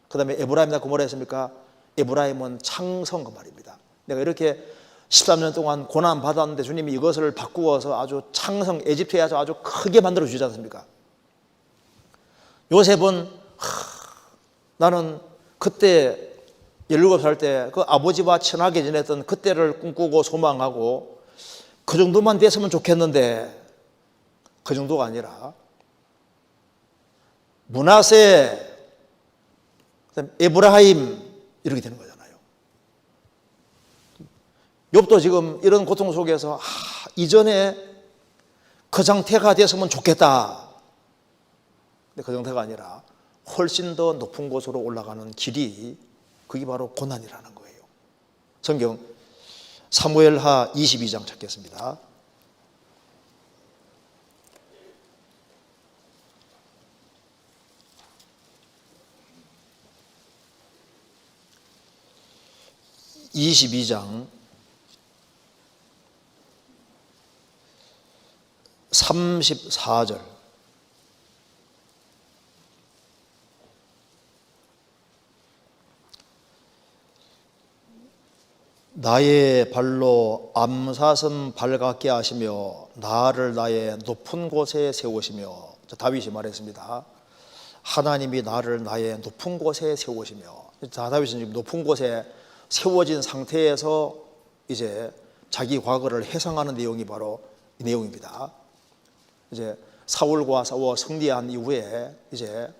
그 다음에 에브라임 낳고 뭐라 했습니까? 에브라임은 창성, 그 말입니다. 내가 이렇게 13년 동안 고난 받았는데 주님이 이것을 바꾸어서 아주 창성, 에집트에서 아주 크게 만들어 주지 않습니까? 요셉은 나는 그때 17살 때 그 아버지와 친하게 지냈던 그때를 꿈꾸고 소망하고 그 정도만 됐으면 좋겠는데, 그 정도가 아니라 므낫세, 그다음에 에브라임, 이렇게 되는 거잖아요. 욥도 지금 이런 고통 속에서 이전에 그 상태가 됐으면 좋겠다. 근데 그 상태가 아니라 훨씬 더 높은 곳으로 올라가는 길이, 그게 바로 고난이라는 거예요. 성경 사무엘하 22장 찾겠습니다. (22장) 34절. 나의 발로 암사슴 발같게 하시며 나를 나의 높은 곳에 세우시며, 다윗이 말했습니다. 하나님이 나를 나의 높은 곳에 세우시며, 다윗은 지금 높은 곳에 세워진 상태에서 이제 자기 과거를 회상하는 내용이 바로 이 내용입니다. 이제 사울과 싸워 승리한 이후에 이제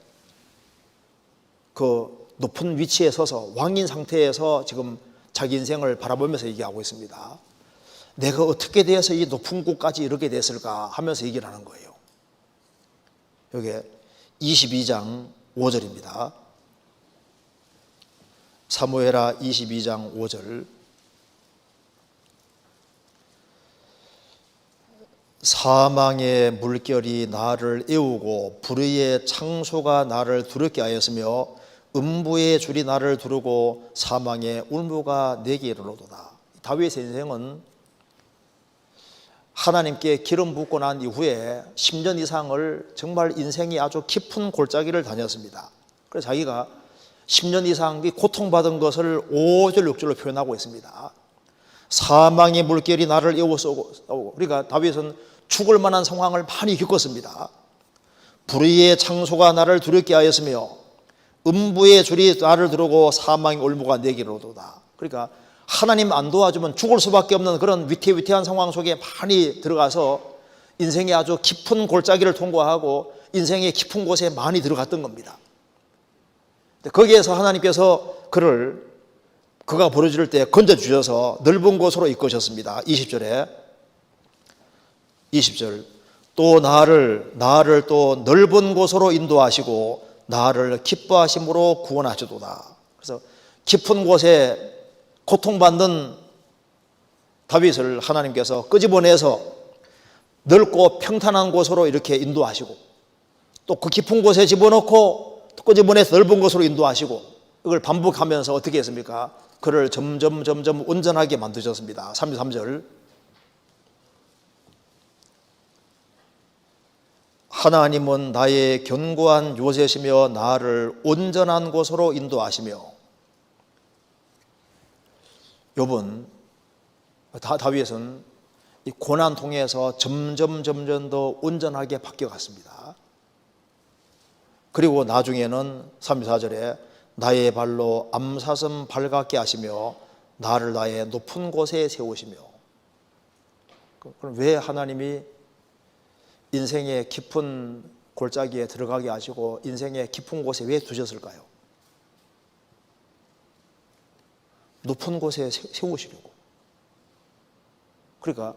그 높은 위치에 서서 왕인 상태에서 지금 자기 인생을 바라보면서 얘기하고 있습니다. 내가 어떻게 되어서 이 높은 곳까지 이르게 됐을까 하면서 얘기를 하는 거예요. 여기 22장 5절입니다. 사무엘하 22장 5절. 사망의 물결이 나를 애우고 불의의 창소가 나를 두렵게 하였으며 음부의 줄이 나를 두르고 사망의 울무가 내게 이르러도다. 다윗의 인생은 하나님께 기름 붓고 난 이후에 10년 이상을 정말 인생이 아주 깊은 골짜기를 다녔습니다. 그래서 자기가 10년 이상 고통받은 것을 5절 6절로 표현하고 있습니다. 사망의 물결이 나를 애워싸고, 그러니까 다윗은 죽을 만한 상황을 많이 겪었습니다. 불의의 창소가 나를 두렵게 하였으며 음부의 줄이 나를 두르고 사망의 올무가 내게 이르러도다. 그러니까 하나님 안 도와주면 죽을 수밖에 없는 그런 위태위태한 상황 속에 많이 들어가서 인생의 아주 깊은 골짜기를 통과하고 인생의 깊은 곳에 많이 들어갔던 겁니다. 거기에서 하나님께서 그가 부르짖을 때 건져주셔서 넓은 곳으로 이끄셨습니다. 20절 또 나를 또 넓은 곳으로 인도하시고 나를 기뻐하심으로 구원하시도다. 그래서 깊은 곳에 고통받는 다윗을 하나님께서 끄집어내서 넓고 평탄한 곳으로 이렇게 인도하시고 또 그 깊은 곳에 집어넣고 또 끄집어내서 넓은 곳으로 인도하시고 이걸 반복하면서 어떻게 했습니까? 그를 점점 온전하게 만드셨습니다. 33절 하나님은 나의 견고한 요새시며 나를 온전한 곳으로 인도하시며. 욥은 다윗은 이 고난 통해서 점점 더 온전하게 바뀌어갔습니다. 그리고 나중에는 34절에 나의 발로 암사슴 발같게 하시며 나를 나의 높은 곳에 세우시며. 그럼 왜 하나님이 인생의 깊은 골짜기에 들어가게 하시고 인생의 깊은 곳에 왜 두셨을까요? 높은 곳에 세우시려고. 그러니까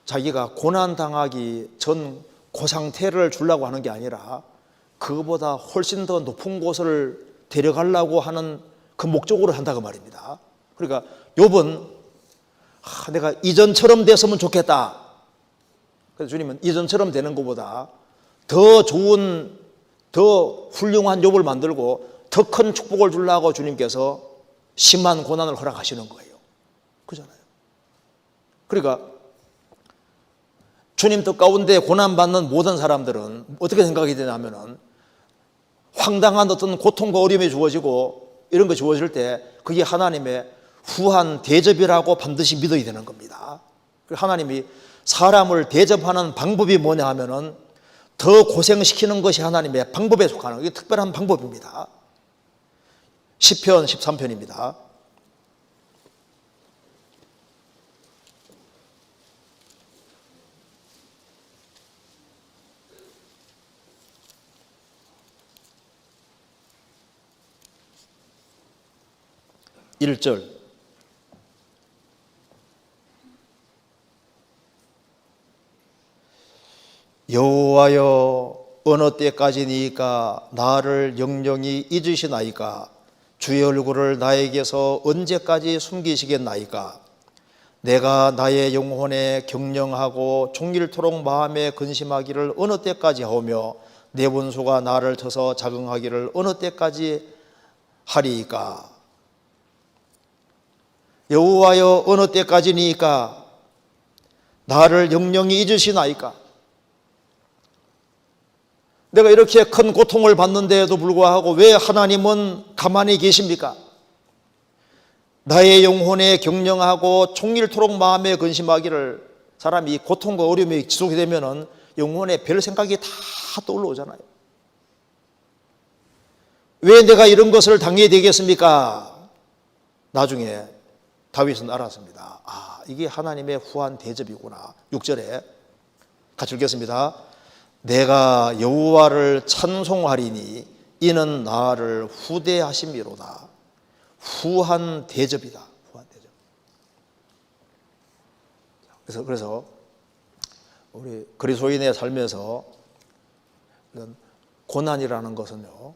자기가 고난당하기 전 그 상태를 주려고 하는 게 아니라 그거보다 훨씬 더 높은 곳을 데려가려고 하는 그 목적으로 한다고 말입니다. 그러니까 욥은 내가 이전처럼 됐으면 좋겠다. 그래서 주님은 이전처럼 되는 것보다 더 좋은, 더 훌륭한 욥을 만들고 더 큰 축복을 주려고 주님께서 심한 고난을 허락하시는 거예요. 그잖아요. 그러니까 주님 뜻 가운데 고난받는 모든 사람들은 어떻게 생각이 되냐면은 황당한 어떤 고통과 어려움이 주어지고 이런 거 주어질 때 그게 하나님의 후한 대접이라고 반드시 믿어야 되는 겁니다. 하나님이 사람을 대접하는 방법이 뭐냐 하면은 더 고생시키는 것이 하나님의 방법에 속하는, 이게 특별한 방법입니다. 시편 13편입니다. 1절 여호와여 어느 때까지니까 나를 영영히 잊으시나이까 주의 얼굴을 나에게서 언제까지 숨기시겠나이까 내가 나의 영혼에 경영하고 종일토록 마음에 근심하기를 어느 때까지 하오며 내 원수가 나를 쳐서 자긍하기를 어느 때까지 하리이까 여호와여 어느 때까지니까 나를 영영히 잊으시나이까. 내가 이렇게 큰 고통을 받는데도 불구하고 왜 하나님은 가만히 계십니까? 나의 영혼에 경영하고 종일토록 마음에 근심하기를. 사람이 고통과 어려움이 지속이 되면은 영혼에 별 생각이 다 떠올라오잖아요. 왜 내가 이런 것을 당해야 되겠습니까? 나중에 다윗은 알았습니다. 이게 하나님의 후한 대접이구나. 6절에 같이 읽겠습니다. 내가 여호와를 찬송하리니 이는 나를 후대하심이로다. 후한 대접이다. 후한 대접. 그래서 우리 그리스도인의 삶에서 이런 고난이라는 것은요,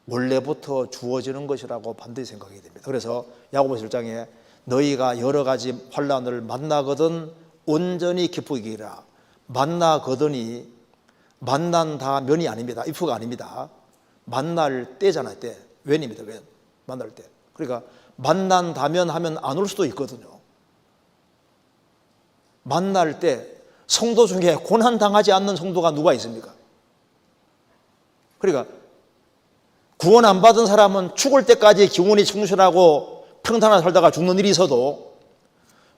원래부터 주어지는 것이라고 반드시 생각해야 됩니다. 그래서 야고보서 1장에 너희가 여러 가지 환난을 만나거든 온전히 기쁘기라. 만나거든이 만난다면이 아닙니다. if가 아닙니다. 만날 때잖아요. 때. when입니다. when. 만날 때. 그러니까 만난다면 하면 안 올 수도 있거든요. 만날 때 성도 중에 고난당하지 않는 성도가 누가 있습니까? 그러니까 구원 안 받은 사람은 죽을 때까지 기운이 충실하고 평탄하게 살다가 죽는 일이 있어도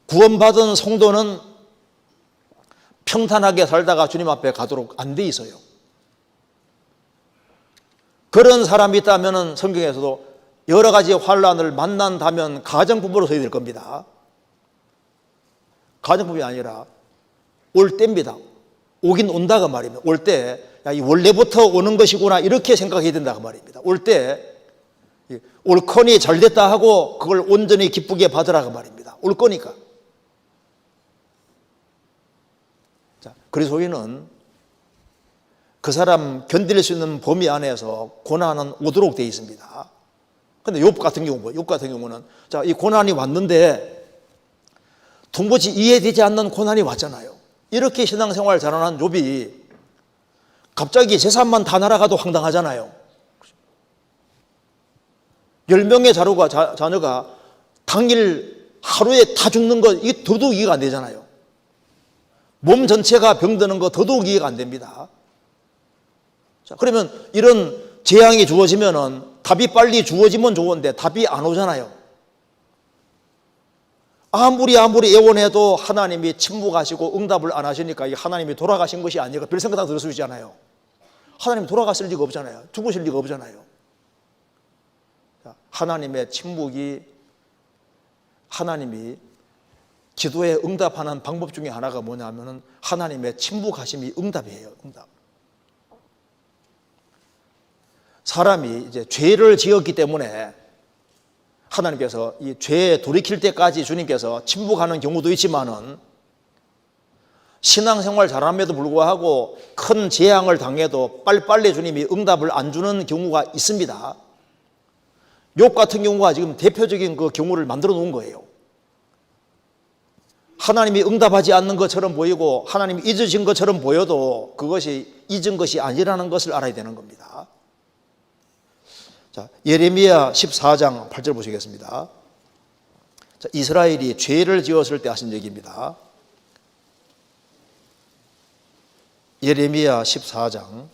구원받은 성도는 평탄하게 살다가 주님 앞에 가도록 안 돼 있어요. 그런 사람이 있다면 성경에서도 여러 가지 환난을 만난다면 가정부부로 서야 될 겁니다. 가정법이 아니라 올 때입니다. 오긴 온다가 말입니다. 올 때, 야, 이 원래부터 오는 것이구나 이렇게 생각해야 된다가 말입니다. 올 때 올거니 잘 됐다 하고 그걸 온전히 기쁘게 받으라가 말입니다. 올 거니까. 자, 그리스도인은 그 사람 견딜 수 있는 범위 안에서 고난은 오도록 되어 있습니다. 근데 욥 같은 경우는 자, 이 고난이 왔는데 도무지 이해되지 않는 고난이 왔잖아요. 이렇게 신앙생활 잘하는 욥이 갑자기 재산만 다 날아가도 황당하잖아요. 10명의 자녀가 당일 하루에 다 죽는 거 이게 더더욱 이해가 안 되잖아요. 몸 전체가 병드는 거 더더욱 이해가 안 됩니다. 자, 그러면 이런 재앙이 주어지면은 답이 빨리 주어지면 좋은데 답이 안 오잖아요. 아무리 애원해도 하나님이 침묵하시고 응답을 안 하시니까 하나님이 돌아가신 것이 아니라 별 생각 다 들을 수 있잖아요. 하나님이 돌아갔을 리가 없잖아요. 죽으실 리가 없잖아요. 하나님의 침묵이 하나님이 기도에 응답하는 방법 중에 하나가 뭐냐면은 하나님의 침묵하심이 응답이에요. 응답. 사람이 이제 죄를 지었기 때문에 하나님께서 이 죄에 돌이킬 때까지 주님께서 침묵하는 경우도 있지만은 신앙생활 잘함에도 불구하고 큰 재앙을 당해도 빨리빨리 주님이 응답을 안 주는 경우가 있습니다. 욥 같은 경우가 지금 대표적인 그 경우를 만들어 놓은 거예요. 하나님이 응답하지 않는 것처럼 보이고 하나님이 잊으신 것처럼 보여도 그것이 잊은 것이 아니라는 것을 알아야 되는 겁니다. 자, 예레미야 14장 8절 보시겠습니다. 자, 이스라엘이 죄를 지었을 때 하신 얘기입니다. 예레미야 14장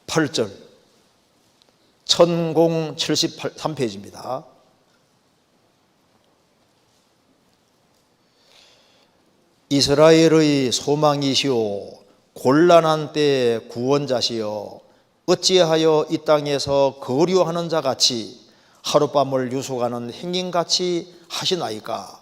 8절 1073페이지입니다. 이스라엘의 소망이시오 곤란한 때의 구원자시여 어찌하여 이 땅에서 거류하는 자같이 하룻밤을 유숙하는 행인같이 하시나이까.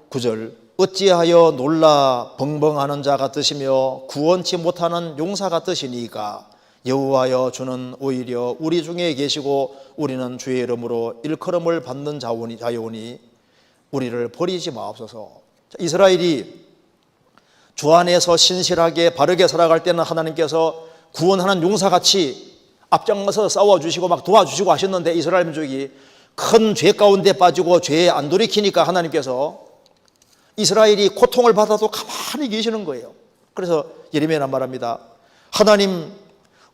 9절 어찌하여 놀라 벙벙하는 자 같으시며 구원치 못하는 용사 같으시니까. 여호와여 주는 오히려 우리 중에 계시고 우리는 주의 이름으로 일컬음을 받는 자요니 우리를 버리지 마옵소서. 이스라엘이 주 안에서 신실하게 바르게 살아갈 때는 하나님께서 구원하는 용사같이 앞장서서 싸워주시고 막 도와주시고 하셨는데 이스라엘 민족이 큰 죄 가운데 빠지고 죄에 안 돌이키니까 하나님께서 이스라엘이 고통을 받아도 가만히 계시는 거예요. 그래서 예레미야는 말합니다. 하나님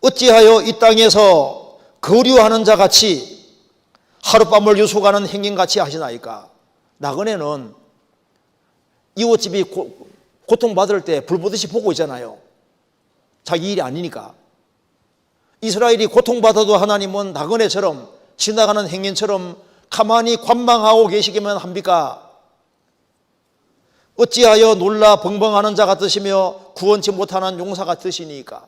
어찌하여 이 땅에서 거류하는 자같이 하룻밤을 유숙하는 행인같이 하시나이까. 나그네는 이웃집이 고통받을 때 불보듯이 보고 있잖아요. 자기 일이 아니니까. 이스라엘이 고통받아도 하나님은 나그네처럼 지나가는 행인처럼 가만히 관망하고 계시기만 합니까? 어찌하여 놀라 벙벙하는 자 같으시며 구원치 못하는 용사 같으시니까.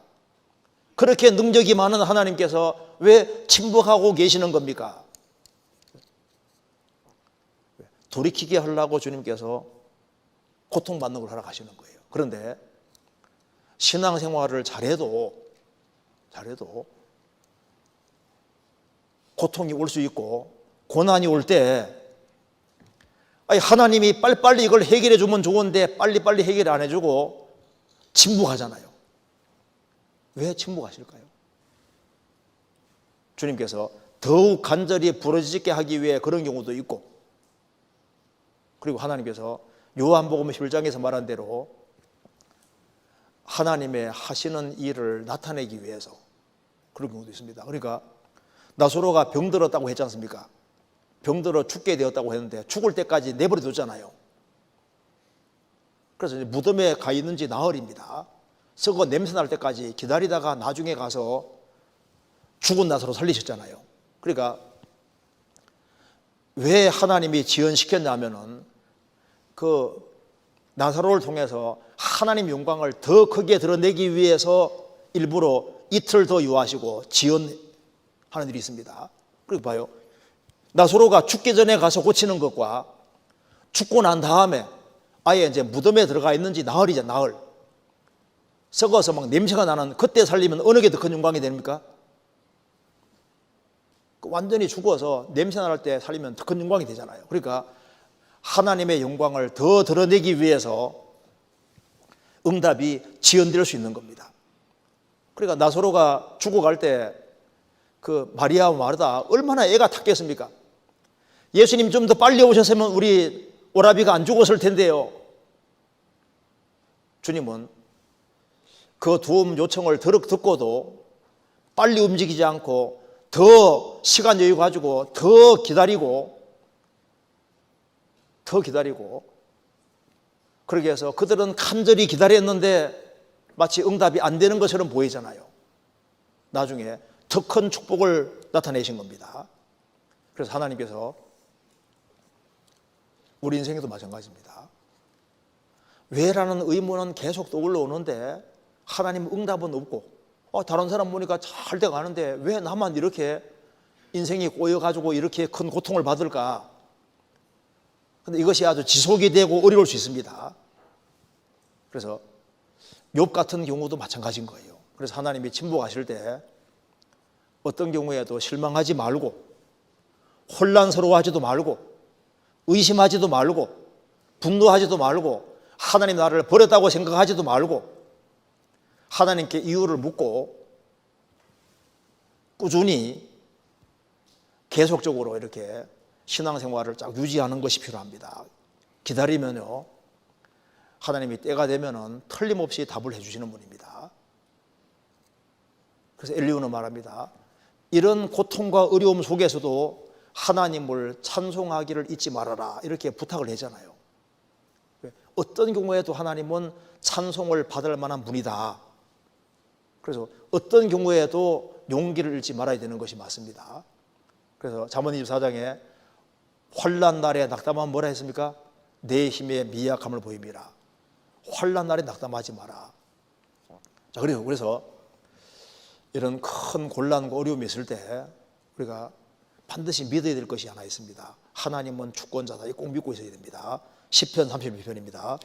그렇게 능력이 많은 하나님께서 왜 침묵하고 계시는 겁니까? 돌이키게 하려고 주님께서 고통받는 걸 허락하시는 거예요. 그런데 신앙생활을 잘해도 고통이 올 수 있고 고난이 올 때 하나님이 빨리빨리 이걸 해결해 주면 좋은데 빨리빨리 해결 안 해주고 침묵하잖아요. 왜 침묵하실까요? 주님께서 더욱 간절히 부르짖게 하기 위해 그런 경우도 있고, 그리고 하나님께서 요한복음 11장에서 말한 대로 하나님의 하시는 일을 나타내기 위해서 그런 경우도 있습니다. 그러니까 나사로가 병들었다고 했지 않습니까? 병들어 죽게 되었다고 했는데 죽을 때까지 내버려 뒀잖아요. 그래서 이제 무덤에 가 있는지 나흘입니다. 썩어 냄새 날 때까지 기다리다가 나중에 가서 죽은 나사로 살리셨잖아요. 그러니까 왜 하나님이 지연시켰냐면은 그 나사로를 통해서 하나님 영광을 더 크게 드러내기 위해서 일부러 이틀 더 유하시고 지연하는 일이 있습니다. 그리고 봐요, 나사로가 죽기 전에 가서 고치는 것과 죽고 난 다음에 아예 이제 무덤에 들어가 있는지 나흘이죠. 나흘 썩어서 막 냄새가 나는 그때 살리면 어느 게 더 큰 영광이 됩니까? 완전히 죽어서 냄새 날 때 살리면 더 큰 영광이 되잖아요. 그러니까 하나님의 영광을 더 드러내기 위해서 응답이 지연될 수 있는 겁니다. 그러니까 나사로가 죽어갈 때 그 마리아와 마르다 얼마나 애가 탔겠습니까? 예수님 좀 더 빨리 오셨으면 우리 오라비가 안 죽었을 텐데요. 주님은 그 도움 요청을 듣고도 빨리 움직이지 않고 더 시간 여유 가지고 더 기다리고 그러게 해서 그들은 간절히 기다렸는데 마치 응답이 안 되는 것처럼 보이잖아요. 나중에 더 큰 축복을 나타내신 겁니다. 그래서 하나님께서 우리 인생에도 마찬가지입니다. 왜라는 의문은 계속 떠올라 오는데 하나님 응답은 없고 다른 사람 보니까 잘 돼가는데 왜 나만 이렇게 인생이 꼬여가지고 이렇게 큰 고통을 받을까? 근데 이것이 아주 지속이 되고 어려울 수 있습니다. 그래서 욥 같은 경우도 마찬가지인 거예요. 그래서 하나님이 침묵하실 때 어떤 경우에도 실망하지 말고 혼란스러워하지도 말고 의심하지도 말고 분노하지도 말고 하나님 나를 버렸다고 생각하지도 말고 하나님께 이유를 묻고 꾸준히 계속적으로 이렇게 신앙생활을 쫙 유지하는 것이 필요합니다. 기다리면요 하나님이 때가 되면은 틀림없이 답을 해주시는 분입니다. 그래서 엘리야는 말합니다. 이런 고통과 어려움 속에서도 하나님을 찬송하기를 잊지 말아라 이렇게 부탁을 하잖아요. 어떤 경우에도 하나님은 찬송을 받을 만한 분이다. 그래서 어떤 경우에도 용기를 잃지 말아야 되는 것이 맞습니다. 그래서 잠언 24장에 환난 날에 낙담하면 뭐라 했습니까? 내 힘의 미약함을 보임이라. 환난 날에 낙담하지 마라. 자, 그래서 이런 큰 곤란과 어려움이 있을 때 우리가 반드시 믿어야 될 것이 하나 있습니다. 하나님은 주권자다. 꼭 믿고 있어야 됩니다. 시편 31편입니다.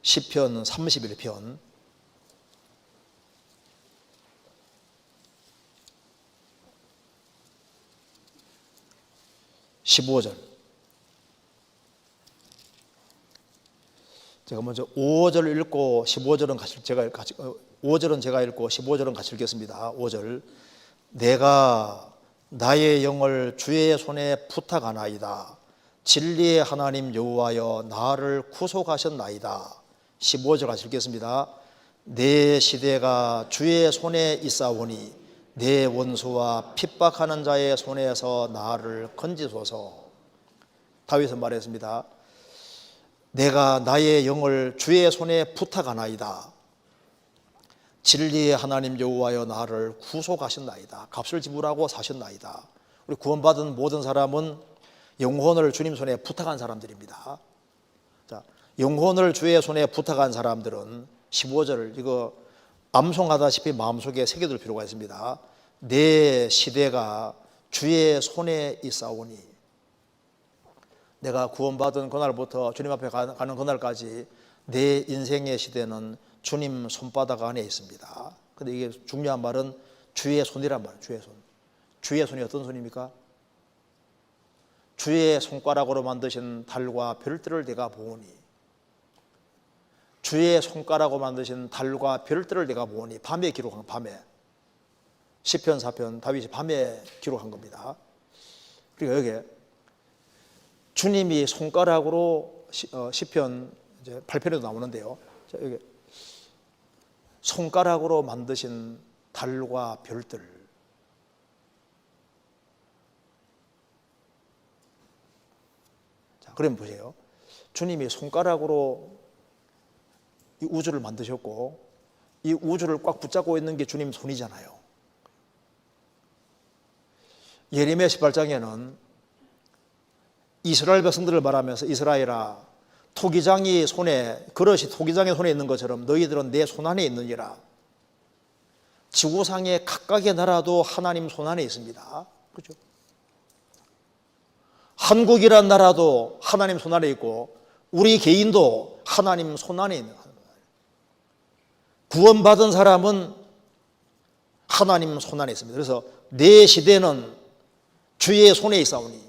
시편 31편 15절. 제가 먼저 5절 읽고 15절은 제가 읽고 15절은 같이 읽겠습니다. 5절. 내가 나의 영을 주의 손에 부탁하나이다. 진리의 하나님 여호와여 나를 구속하셨나이다. 15절 같이 읽겠습니다. 내 시대가 주의 손에 있사오니 내 원수와 핍박하는 자의 손에서 나를 건지소서. 다윗은 말했습니다. 내가 나의 영을 주의 손에 부탁하나이다. 진리의 하나님 여호와여 나를 구속하셨나이다. 값을 지불하고 사셨나이다. 우리 구원받은 모든 사람은 영혼을 주님 손에 부탁한 사람들입니다. 자, 영혼을 주의 손에 부탁한 사람들은 15절을 이거 암송하다시피 마음속에 새겨둘 필요가 있습니다. 내 시대가 주의 손에 있사오니. 내가 구원받은 그날부터 주님 앞에 가는 그날까지 내 인생의 시대는 주님 손바닥 안에 있습니다. 근데 이게 중요한 말은 주의 손이란 말이에요. 주의 손. 주의 손이 어떤 손입니까? 주의 손가락으로 만드신 달과 별들을 내가 보오니, 주의 손가락으로 만드신 달과 별들을 내가 보오니. 밤에 기록한, 밤에. 시편 4편 다윗이 밤에 기록한 겁니다. 그러니까 여기 주님이 손가락으로 시편 이제 8편에도 나오는데요. 자, 여기 손가락으로 만드신 달과 별들. 자, 그럼 보세요. 주님이 손가락으로 이 우주를 만드셨고, 이 우주를 꽉 붙잡고 있는 게 주님 손이잖아요. 예레미야 18장에는 이스라엘 백성들을 말하면서 이스라엘아, 토기장이 손에, 그릇이 토기장의 손에 있는 것처럼 너희들은 내 손 안에 있느니라. 지구상의 각각의 나라도 하나님 손 안에 있습니다. 그렇죠? 한국이란 나라도 하나님 손 안에 있고, 우리 개인도 하나님 손 안에 있는 거예요. 구원받은 사람은 하나님 손 안에 있습니다. 그래서 내 시대는 주의 손에 있사오니,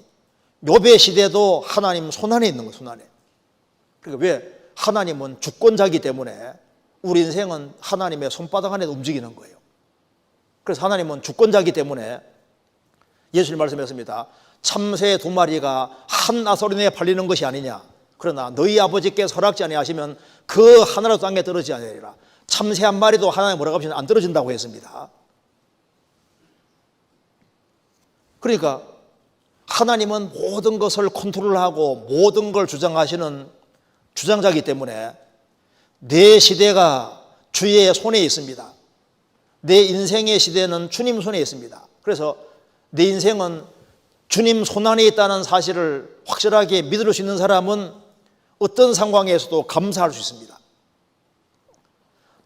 욥의 시대도 하나님 손 안에 있는 거예요. 손 안에. 그러니까 왜? 하나님은 주권자이기 때문에 우리 인생은 하나님의 손바닥 안에 움직이는 거예요. 그래서 하나님은 주권자이기 때문에 예수님 말씀했습니다. 참새 2마리가 한 아소린에 팔리는 것이 아니냐. 그러나 너희 아버지께서 허락지 아니하시면 그 하나라도 땅에 떨어지지 아니하리라. 참새 1마리도 하나님 뭐라고 하시면 안 떨어진다고 했습니다. 그러니까 하나님은 모든 것을 컨트롤하고 모든 걸 주장하시는 주장자이기 때문에 내 시대가 주의 손에 있습니다. 내 인생의 시대는 주님 손에 있습니다. 그래서 내 인생은 주님 손 안에 있다는 사실을 확실하게 믿을 수 있는 사람은 어떤 상황에서도 감사할 수 있습니다.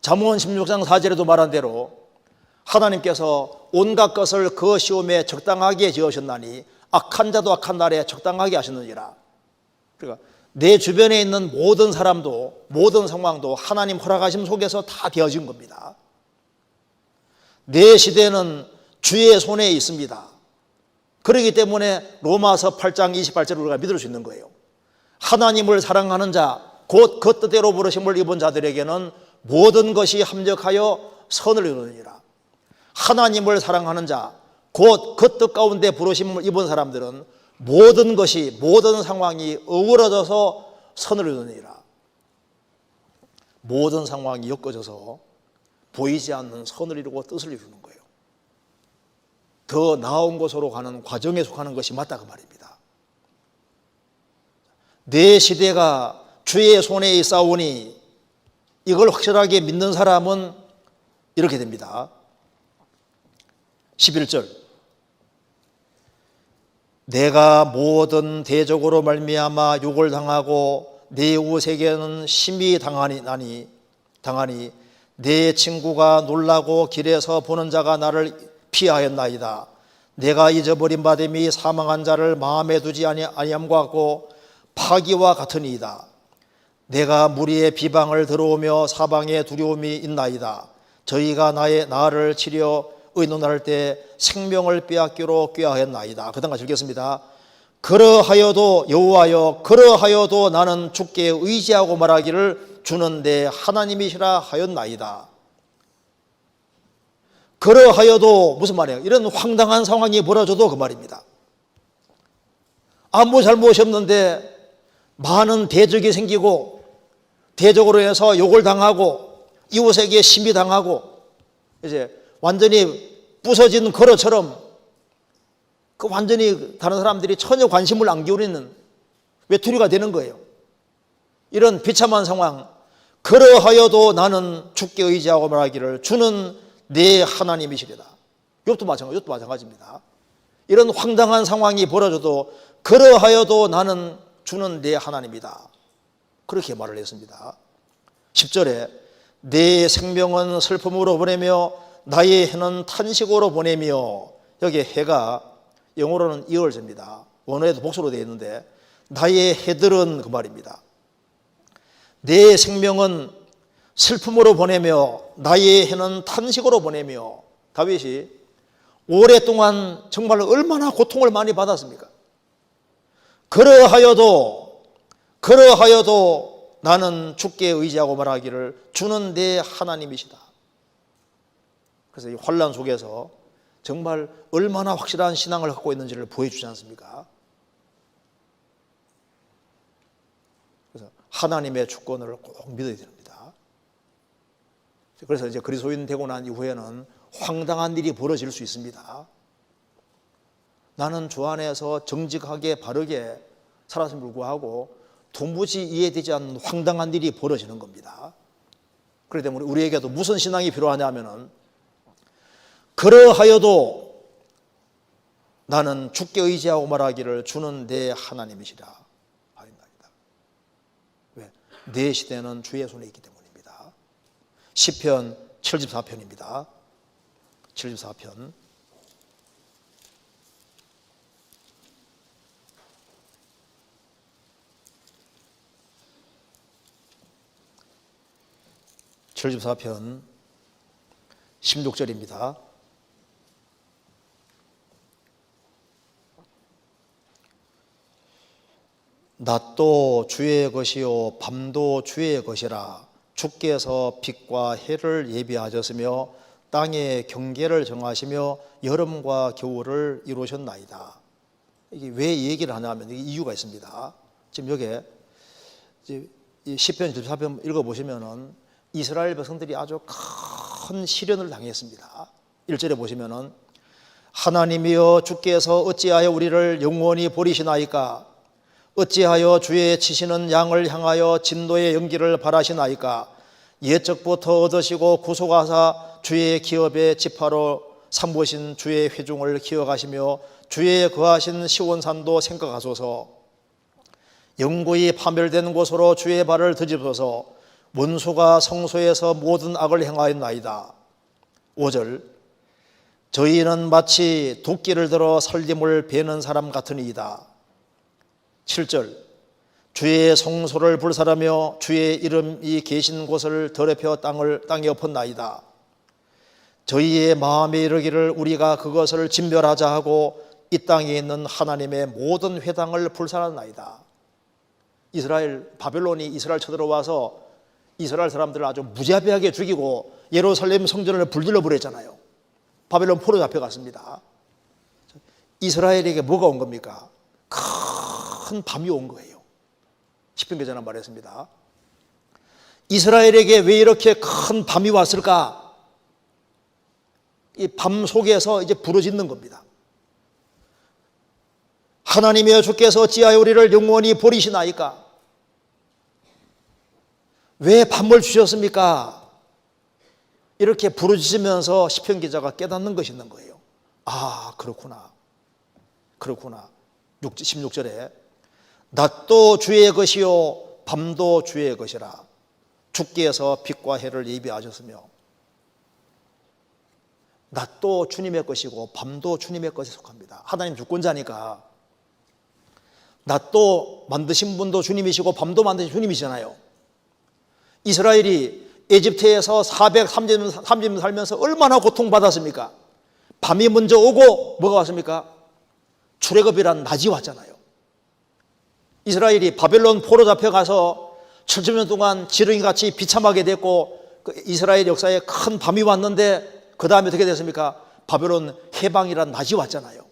잠언 16장 4절에도 말한 대로 하나님께서 온갖 것을 그 시험에 적당하게 지으셨나니 악한 자도 악한 날에 적당하게 하셨느니라. 그러니까 내 주변에 있는 모든 사람도 모든 상황도 하나님 허락하심 속에서 다 되어진 겁니다. 내 시대는 주의 손에 있습니다. 그렇기 때문에 로마서 8장 28절을 우리가 믿을 수 있는 거예요. 하나님을 사랑하는 자, 곧 그 뜻대로 부르심을 입은 자들에게는 모든 것이 합력하여 선을 이루느니라. 하나님을 사랑하는 자, 곧 그 뜻 가운데 부르심을 입은 사람들은 모든 것이, 모든 상황이 어우러져서 선을 이루느니라. 모든 상황이 엮어져서 보이지 않는 선을 이루고 뜻을 이루는 거예요. 더 나은 곳으로 가는 과정에 속하는 것이 맞다 그 말입니다. 내 시대가 주의 손에 있사오니, 이걸 확실하게 믿는 사람은 이렇게 됩니다. 11절, 내가 모든 대적으로 말미암아 욕을 당하고 내 이웃에게는 심히 당하니 내 친구가 놀라고 길에서 보는 자가 나를 피하였나이다. 내가 잊어버린 바됨이 사망한 자를 마음에 두지 아니함과 같고 파기와 같으니이다. 내가 무리의 비방을 들어오며 사방에 두려움이 있나이다. 저희가 나를 치려 의논할 때 생명을 빼앗기로 꾀하였나이다. 그 다음 같이 읽겠습니다. 그러하여도 여호와여, 그러하여도 나는 주께 의지하고 말하기를 주는 내 하나님이시라 하였나이다. 그러하여도 무슨 말이에요? 이런 황당한 상황이 벌어져도 그 말입니다. 아무 잘못이 없는데 많은 대적이 생기고 대적으로 해서 욕을 당하고 이웃에게 심히 당하고 이제 완전히 부서진 거로처럼 그 완전히 다른 사람들이 전혀 관심을 안 기울이는 외톨이가 되는 거예요. 이런 비참한 상황, 그러하여도 나는 주께 의지하고 말하기를 주는 내 하나님이시리다. 욥도 마찬가지입니다. 이런 황당한 상황이 벌어져도 그러하여도 나는 주는 내 하나님이다. 그렇게 말을 했습니다. 10절에 내 생명은 슬픔으로 보내며 나의 해는 탄식으로 보내며, 여기 해가 영어로는 이얼제입니다. 원어에도 복수로 되어 있는데 나의 해들은 그 말입니다. 내 생명은 슬픔으로 보내며 나의 해는 탄식으로 보내며, 다윗이 오랫동안 정말 얼마나 고통을 많이 받았습니까? 그러하여도 나는 주께 의지하고 말하기를 주는 내 하나님이시다. 그래서 이 환난 속에서 정말 얼마나 확실한 신앙을 갖고 있는지를 보여주지 않습니까? 그래서 하나님의 주권을 꼭 믿어야 됩니다. 그래서 이제 그리스도인 되고 난 이후에는 황당한 일이 벌어질 수 있습니다. 나는 주 안에서 정직하게 바르게 살았음을 불구하고 도무지 이해되지 않는 황당한 일이 벌어지는 겁니다. 그렇기 때문에 우리에게도 무슨 신앙이 필요하냐면은 그러하여도 나는 주께 의지하고 말하기를 주는 내 하나님이시라 하였나이다. 왜? 내 시대는 주의 손에 있기 때문입니다. 시편 74편입니다. 74편 74편 16절입니다. 낮도 주의 것이요 밤도 주의 것이라. 주께서 빛과 해를 예비하셨으며 땅의 경계를 정하시며 여름과 겨울을 이루셨나이다. 이게 왜 얘기를 하냐면 이유가 있습니다. 지금 여기에 시편 74편 읽어보시면은 이스라엘 백성들이 아주 큰 시련을 당했습니다. 1절에 보시면은 하나님이여 주께서 어찌하여 우리를 영원히 버리시나이까? 어찌하여 주의 치시는 양을 향하여 진노의 연기를 바라시나이까? 옛적부터 얻으시고 구속하사 주의 기업의 지파로 삼으신 주의 회중을 기억하시며 주의 거하신 시온산도 생각하소서. 영구히 파멸된 곳으로 주의 발을 드집소서. 원수가 성소에서 모든 악을 행하였나이다. 5절 저희는 마치 도끼를 들어 살림을 베는 사람 같으니이다. 7절 주의 성소를 불살하며 주의 이름이 계신 곳을 더럽혀 땅에 엎었나이다. 저희의 마음에 이르기를 우리가 그것을 진멸하자 하고 이 땅에 있는 하나님의 모든 회당을 불살하나이다. 바벨론이 이스라엘 쳐들어와서 이스라엘 사람들을 아주 무자비하게 죽이고 예루살렘 성전을 불질러 버렸잖아요. 바벨론 포로 잡혀갔습니다. 이스라엘에게 뭐가 온 겁니까? 큰 밤이 온 거예요. 시편 기자는 말했습니다. 이스라엘에게 왜 이렇게 큰 밤이 왔을까? 이 밤 속에서 이제 부르짖는 겁니다. 하나님이여 주께서 어찌하여 우리를 영원히 버리시나이까? 왜 밤을 주셨습니까? 이렇게 부르짖으면서 시편 기자가 깨닫는 것이 있는 거예요. 아, 그렇구나. 16절에 낮도 주의 것이요 밤도 주의 것이라. 주께서 빛과 해를 예비하셨으며. 낮도 주님의 것이고 밤도 주님의 것에 속합니다. 하나님 주권자니까 낮도 만드신 분도 주님이시고 밤도 만드신 주님이시잖아요. 이스라엘이 에집트에서 430년 살면서 얼마나 고통받았습니까? 밤이 먼저 오고 뭐가 왔습니까? 출애굽이란 낮이 왔잖아요. 이스라엘이 바벨론 포로 잡혀가서 7천년 동안 지렁이같이 비참하게 됐고 이스라엘 역사에 큰 밤이 왔는데 그 다음에 어떻게 됐습니까? 바벨론 해방이란 낮이 왔잖아요.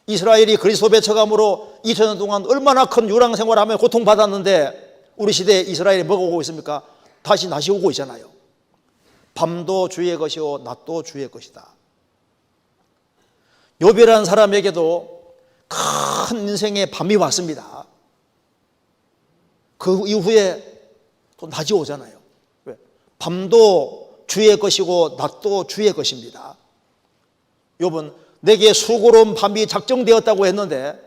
이스라엘이 그리스도 배척함으로 2000년 동안 얼마나 큰 유랑생활하며 고통받았는데 우리 시대에 이스라엘이 뭐가 오고 있습니까? 다시 낮이 오고 있잖아요. 밤도 주의 것이요 낮도 주의 것이다. 욥이라는 사람에게도 큰 인생의 밤이 왔습니다. 그 이후에 또 낮이 오잖아요. 왜? 밤도 주의 것이고 낮도 주의 것입니다. 욥은 내게 수고로운 밤이 작정되었다고 했는데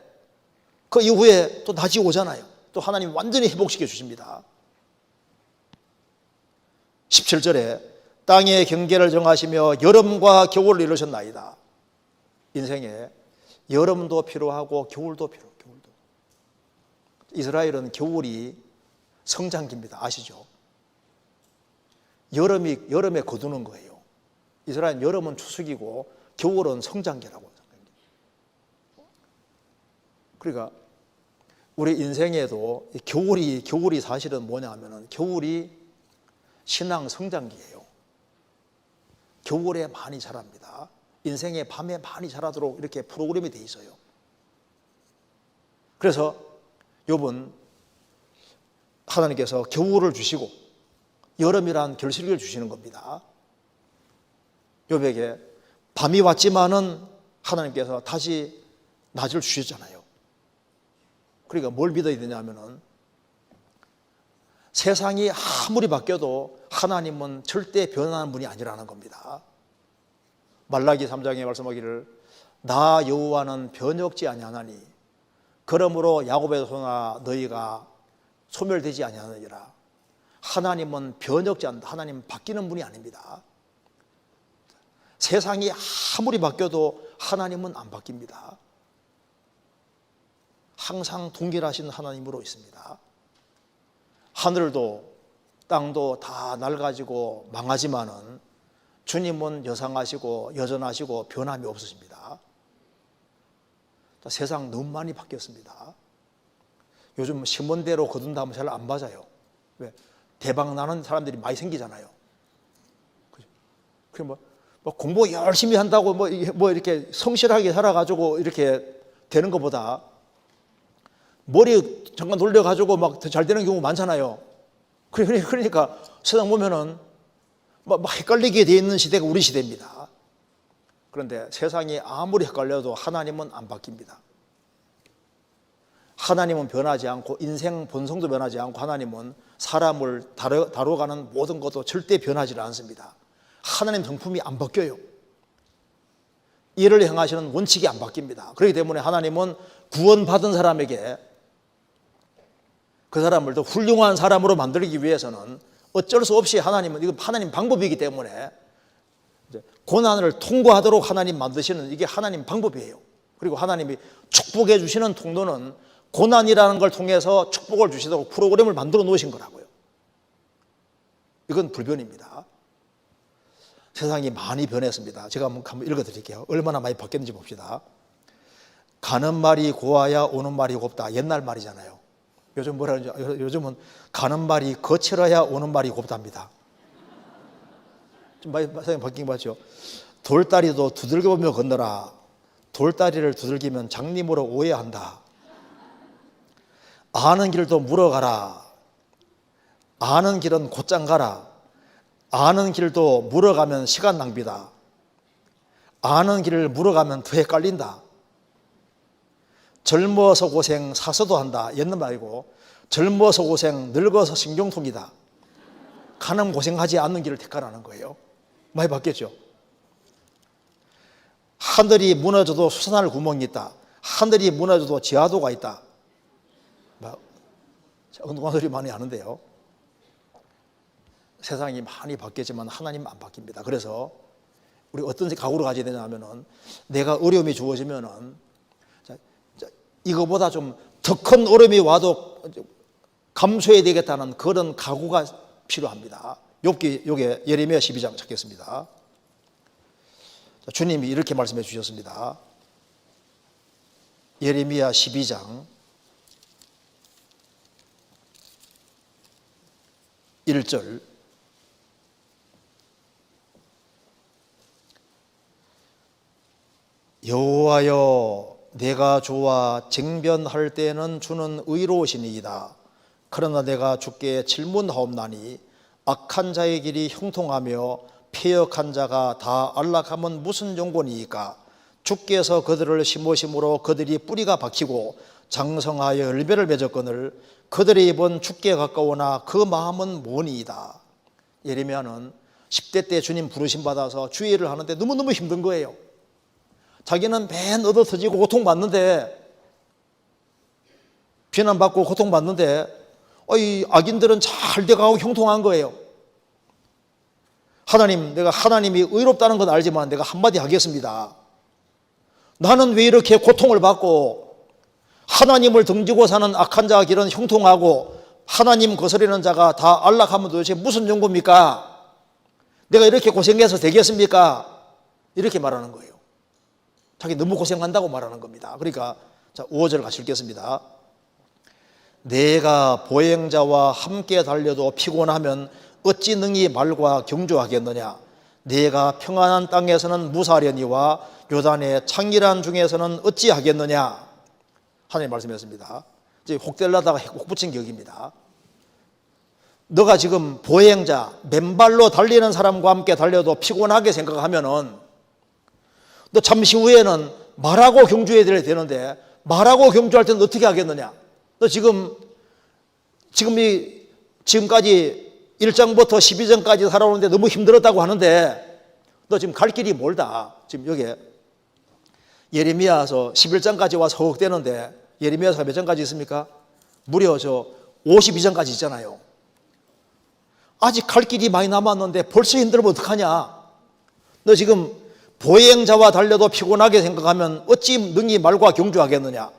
그 이후에 또 낮이 오잖아요. 또 하나님 완전히 회복시켜 주십니다. 17절에 땅의 경계를 정하시며 여름과 겨울을 이루셨나이다. 인생에 여름도 필요하고 겨울도 필요해요. 겨울도. 이스라엘은 겨울이 성장기입니다. 아시죠? 여름에 거두는 거예요. 이스라엘은 여름은 추수기고 겨울은 성장기라고. 그러니까 우리 인생에도 겨울이 사실은 뭐냐 하면은 겨울이 신앙 성장기예요. 겨울에 많이 자랍니다. 인생의 밤에 많이 자라도록 이렇게 프로그램이 돼 있어요. 그래서 욥은 하나님께서 겨울을 주시고 여름이란 결실을 주시는 겁니다. 욥에게 밤이 왔지만은 하나님께서 다시 낮을 주셨잖아요. 그러니까 뭘 믿어야 되냐면은 세상이 아무리 바뀌어도 하나님은 절대 변하는 분이 아니라는 겁니다. 말라기 3장에 말씀하기를 나 여호와는 변혁지 아니하나니 그러므로 야곱의 소나 너희가 소멸되지 아니하느니라. 하나님은 변혁지 않는다. 하나님은 바뀌는 분이 아닙니다. 세상이 아무리 바뀌어도 하나님은 안 바뀝니다. 항상 동일하신 하나님으로 있습니다. 하늘도 땅도 다 낡아지고 망하지만은 주님은 여상하시고 여전하시고 변함이 없으십니다. 세상 너무 많이 바뀌었습니다. 요즘 신문대로 거둔다 하면 잘 안 맞아요. 왜? 대박 나는 사람들이 많이 생기잖아요. 그죠? 뭐 공부 열심히 한다고 뭐 이렇게 성실하게 살아가지고 이렇게 되는 것보다 머리 잠깐 돌려가지고 막 더 잘 되는 경우 많잖아요. 그러니까 세상 보면은 막 헷갈리게 돼 있는 시대가 우리 시대입니다. 그런데 세상이 아무리 헷갈려도 하나님은 안 바뀝니다. 하나님은 변하지 않고 인생 본성도 변하지 않고 하나님은 사람을 다뤄가는 모든 것도 절대 변하지 않습니다. 하나님 성품이 안 바뀌어요. 이를 행하시는 원칙이 안 바뀝니다. 그렇기 때문에 하나님은 구원받은 사람에게 그 사람을 더 훌륭한 사람으로 만들기 위해서는 어쩔 수 없이 하나님은 이건 하나님 방법이기 때문에 고난을 통과하도록 하나님 만드시는 이게 하나님 방법이에요. 그리고 하나님이 축복해 주시는 통로는 고난이라는 걸 통해서 축복을 주시도록 프로그램을 만들어 놓으신 거라고요. 이건 불변입니다. 세상이 많이 변했습니다. 제가 한번 읽어드릴게요. 얼마나 많이 바뀌었는지 봅시다. 가는 말이 고와야 오는 말이 곱다. 옛날 말이잖아요. 요즘 뭐라 그러죠? 요즘은 가는 말이 거칠어야 오는 말이 곱답니다. 좀 많이 바뀐 거 맞죠? 돌다리도 두들겨보며 건너라. 돌다리를 두들기면 장님으로 오해한다. 아는 길도 물어가라. 아는 길은 곧장 가라. 아는 길도 물어가면 시간 낭비다. 아는 길을 물어가면 더 헷갈린다. 젊어서 고생 사서도 한다. 옛날 말이고 젊어서 고생 늙어서 신경통이다. 가는 고생하지 않는 길을 택하라는 거예요. 많이 바뀌었죠. 하늘이 무너져도 솟아날 구멍이 있다. 하늘이 무너져도 지하도가 있다. 엉뚱한 소리 많이 하는데요. 세상이 많이 바뀌었지만 하나님은 안 바뀝니다. 그래서 우리 어떤 각오를 가져야 되냐 하면은 내가 어려움이 주어지면은 이거보다 좀 더 큰 어려움이 와도 감수해야 되겠다는 그런 각오가 필요합니다. 요게 예레미야 12장 찾겠습니다. 주님이 이렇게 말씀해 주셨습니다. 예레미야 12장 1절 여호와여 내가 주와 쟁변할 때는 주는 의로우시니이다. 그러나 내가 주께 질문하옵나니 악한 자의 길이 형통하며 패역한 자가 다 안락하면 무슨 용곤이이까? 주께서 그들을 심으심으로 그들이 뿌리가 박히고 장성하여 열매를 맺었거늘 그들의 입은 주께 가까우나 그 마음은 모니이다. 예레미야는 10대 때 주님 부르심 받아서 주의 일을 하는데 너무너무 힘든 거예요. 자기는 맨 얻어터지고 고통받는데 비난받고 고통받는데 이 악인들은 잘 돼가고 형통한 거예요. 하나님, 내가 하나님이 의롭다는 건 알지만 내가 한마디 하겠습니다. 나는 왜 이렇게 고통을 받고 하나님을 등지고 사는 악한 자의 길은 형통하고 하나님 거스르는 자가 다 안락하면 도대체 무슨 용고입니까? 내가 이렇게 고생해서 되겠습니까? 이렇게 말하는 거예요. 자기 너무 고생한다고 말하는 겁니다. 그러니까 자, 5절 같이 읽겠습니다. 내가 보행자와 함께 달려도 피곤하면 어찌 능히 말과 경주하겠느냐? 내가 평안한 땅에서는 무사하려니와 요단의 창길한 중에서는 어찌하겠느냐? 하나님 말씀했습니다. 이제 혹될라다가 혹 붙인 격입니다. 너가 지금 보행자, 맨발로 달리는 사람과 함께 달려도 피곤하게 생각하면은 너 잠시 후에는 말하고 경주해야 되는데 말하고 경주할 때는 어떻게 하겠느냐? 너 지금까지 1장부터 12장까지 살아오는데 너무 힘들었다고 하는데 너 지금 갈 길이 멀다. 지금 여기 예레미야서 11장까지 와서 허걱대는데 예레미야서가 몇 장까지 있습니까? 무려 52장까지 있잖아요. 아직 갈 길이 많이 남았는데 벌써 힘들면 어떡하냐? 너 지금 보행자와 달려도 피곤하게 생각하면 어찌 능히 말과 경주하겠느냐?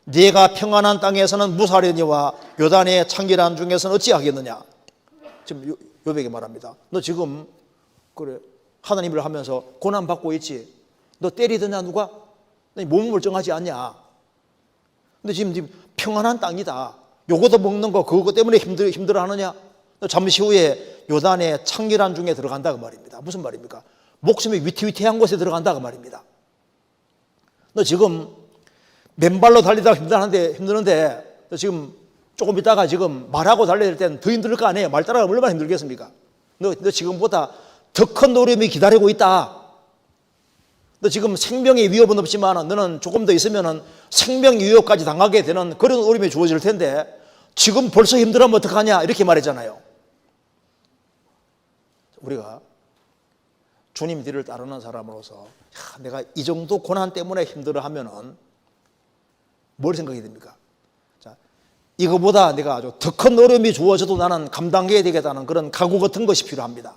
네가 평안한 땅에서는 무사하려니와 요단의 창길한 중에서는 어찌하겠느냐? 지금 요백이 말합니다. 너 지금 그래 하나님을 하면서 고난 받고 있지? 너 때리더냐 누가? 너 몸을 멀쩡하지 않냐? 근데 지금 평안한 땅이다. 요거도 먹는 거 그거 때문에 힘들어하느냐? 너 잠시 후에 요단의 창길한 중에 들어간다 그 말입니다. 무슨 말입니까? 목숨이 위태위태한 곳에 들어간다 그 말입니다. 너 지금 맨발로 달리다가 힘드는데 너 지금 조금 있다가 지금 말하고 달려야 될 때는 더 힘들 거 아니에요? 말 따라가면 얼마나 힘들겠습니까? 너 지금보다 더 큰 어려움이 기다리고 있다. 너 지금 생명의 위협은 없지만 너는 조금 더 있으면 생명 위협까지 당하게 되는 그런 어려움이 주어질 텐데 지금 벌써 힘들어하면 어떡하냐? 이렇게 말했잖아요. 우리가 주님 뒤를 따르는 사람으로서 내가 이 정도 고난 때문에 힘들어하면은 뭘 생각이 됩니까? 자, 이거보다 내가 아주 더 큰 어려움이 주어져도 나는 감당해야 되겠다는 그런 각오 같은 것이 필요합니다.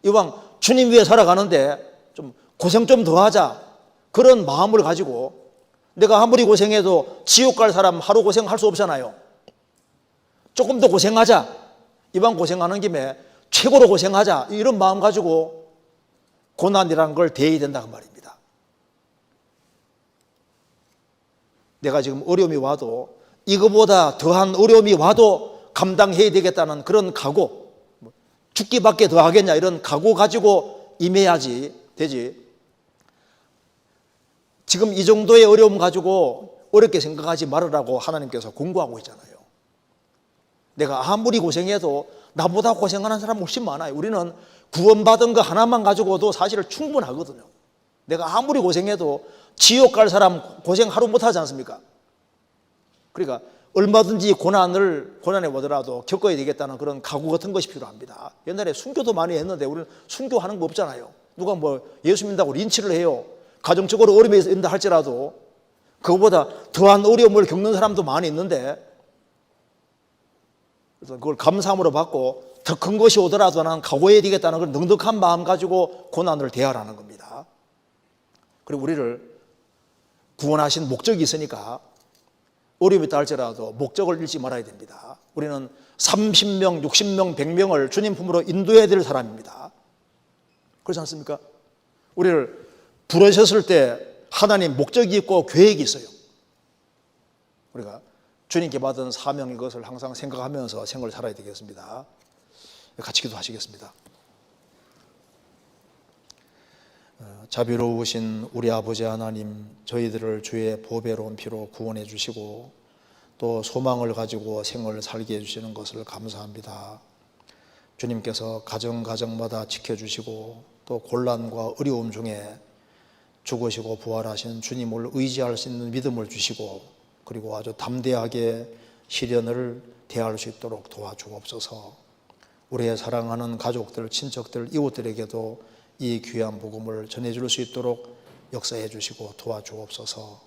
이왕 주님 위해 살아가는데 좀 고생 좀 더 하자 그런 마음을 가지고 내가 아무리 고생해도 지옥 갈 사람 하루 고생할 수 없잖아요. 조금 더 고생하자. 이왕 고생하는 김에 최고로 고생하자. 이런 마음 가지고 고난이라는 걸 대해야 된다는 말입니다. 내가 지금 어려움이 와도 이거보다 더한 어려움이 와도 감당해야 되겠다는 그런 각오, 죽기밖에 더 하겠냐 이런 각오 가지고 임해야지 되지. 지금 이 정도의 어려움 가지고 어렵게 생각하지 말으라고 하나님께서 공고하고 있잖아요. 내가 아무리 고생해도 나보다 고생하는 사람 훨씬 많아요. 우리는 구원받은 거 하나만 가지고도 사실 충분하거든요. 내가 아무리 고생해도 지옥 갈 사람 고생 하루 못 하지 않습니까? 그러니까 얼마든지 고난에 오더라도 겪어야 되겠다는 그런 각오 같은 것이 필요합니다. 옛날에 순교도 많이 했는데 우리는 순교하는 거 없잖아요. 누가 예수 믿는다고 린치를 해요. 가정적으로 어려움이 있다 할지라도 그거보다 더한 어려움을 겪는 사람도 많이 있는데 그래서 그걸 감사함으로 받고 더 큰 것이 오더라도 나는 각오해야 되겠다는 그런 넉넉한 마음 가지고 고난을 대하라는 겁니다. 그리고 우리를 구원하신 목적이 있으니까 어려움이 있다 할지라도 목적을 잃지 말아야 됩니다. 우리는 30명, 60명, 100명을 주님 품으로 인도해야 될 사람입니다. 그렇지 않습니까? 우리를 부르셨을 때 하나님 목적이 있고 계획이 있어요. 우리가 주님께 받은 사명인 것을 항상 생각하면서 생을 살아야 되겠습니다. 같이 기도하시겠습니다. 자비로우신 우리 아버지 하나님, 저희들을 주의 보배로운 피로 구원해 주시고 또 소망을 가지고 생을 살게 해주시는 것을 감사합니다. 주님께서 가정마다 지켜주시고 또 곤란과 어려움 중에 죽으시고 부활하신 주님을 의지할 수 있는 믿음을 주시고 그리고 아주 담대하게 시련을 대할 수 있도록 도와주옵소서. 우리의 사랑하는 가족들, 친척들, 이웃들에게도 이 귀한 복음을 전해줄 수 있도록 역사해 주시고 도와주옵소서.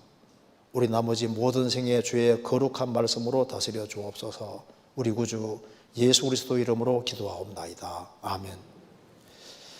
우리 나머지 모든 생에 주의 거룩한 말씀으로 다스려 주옵소서. 우리 구주 예수 그리스도 이름으로 기도하옵나이다. 아멘.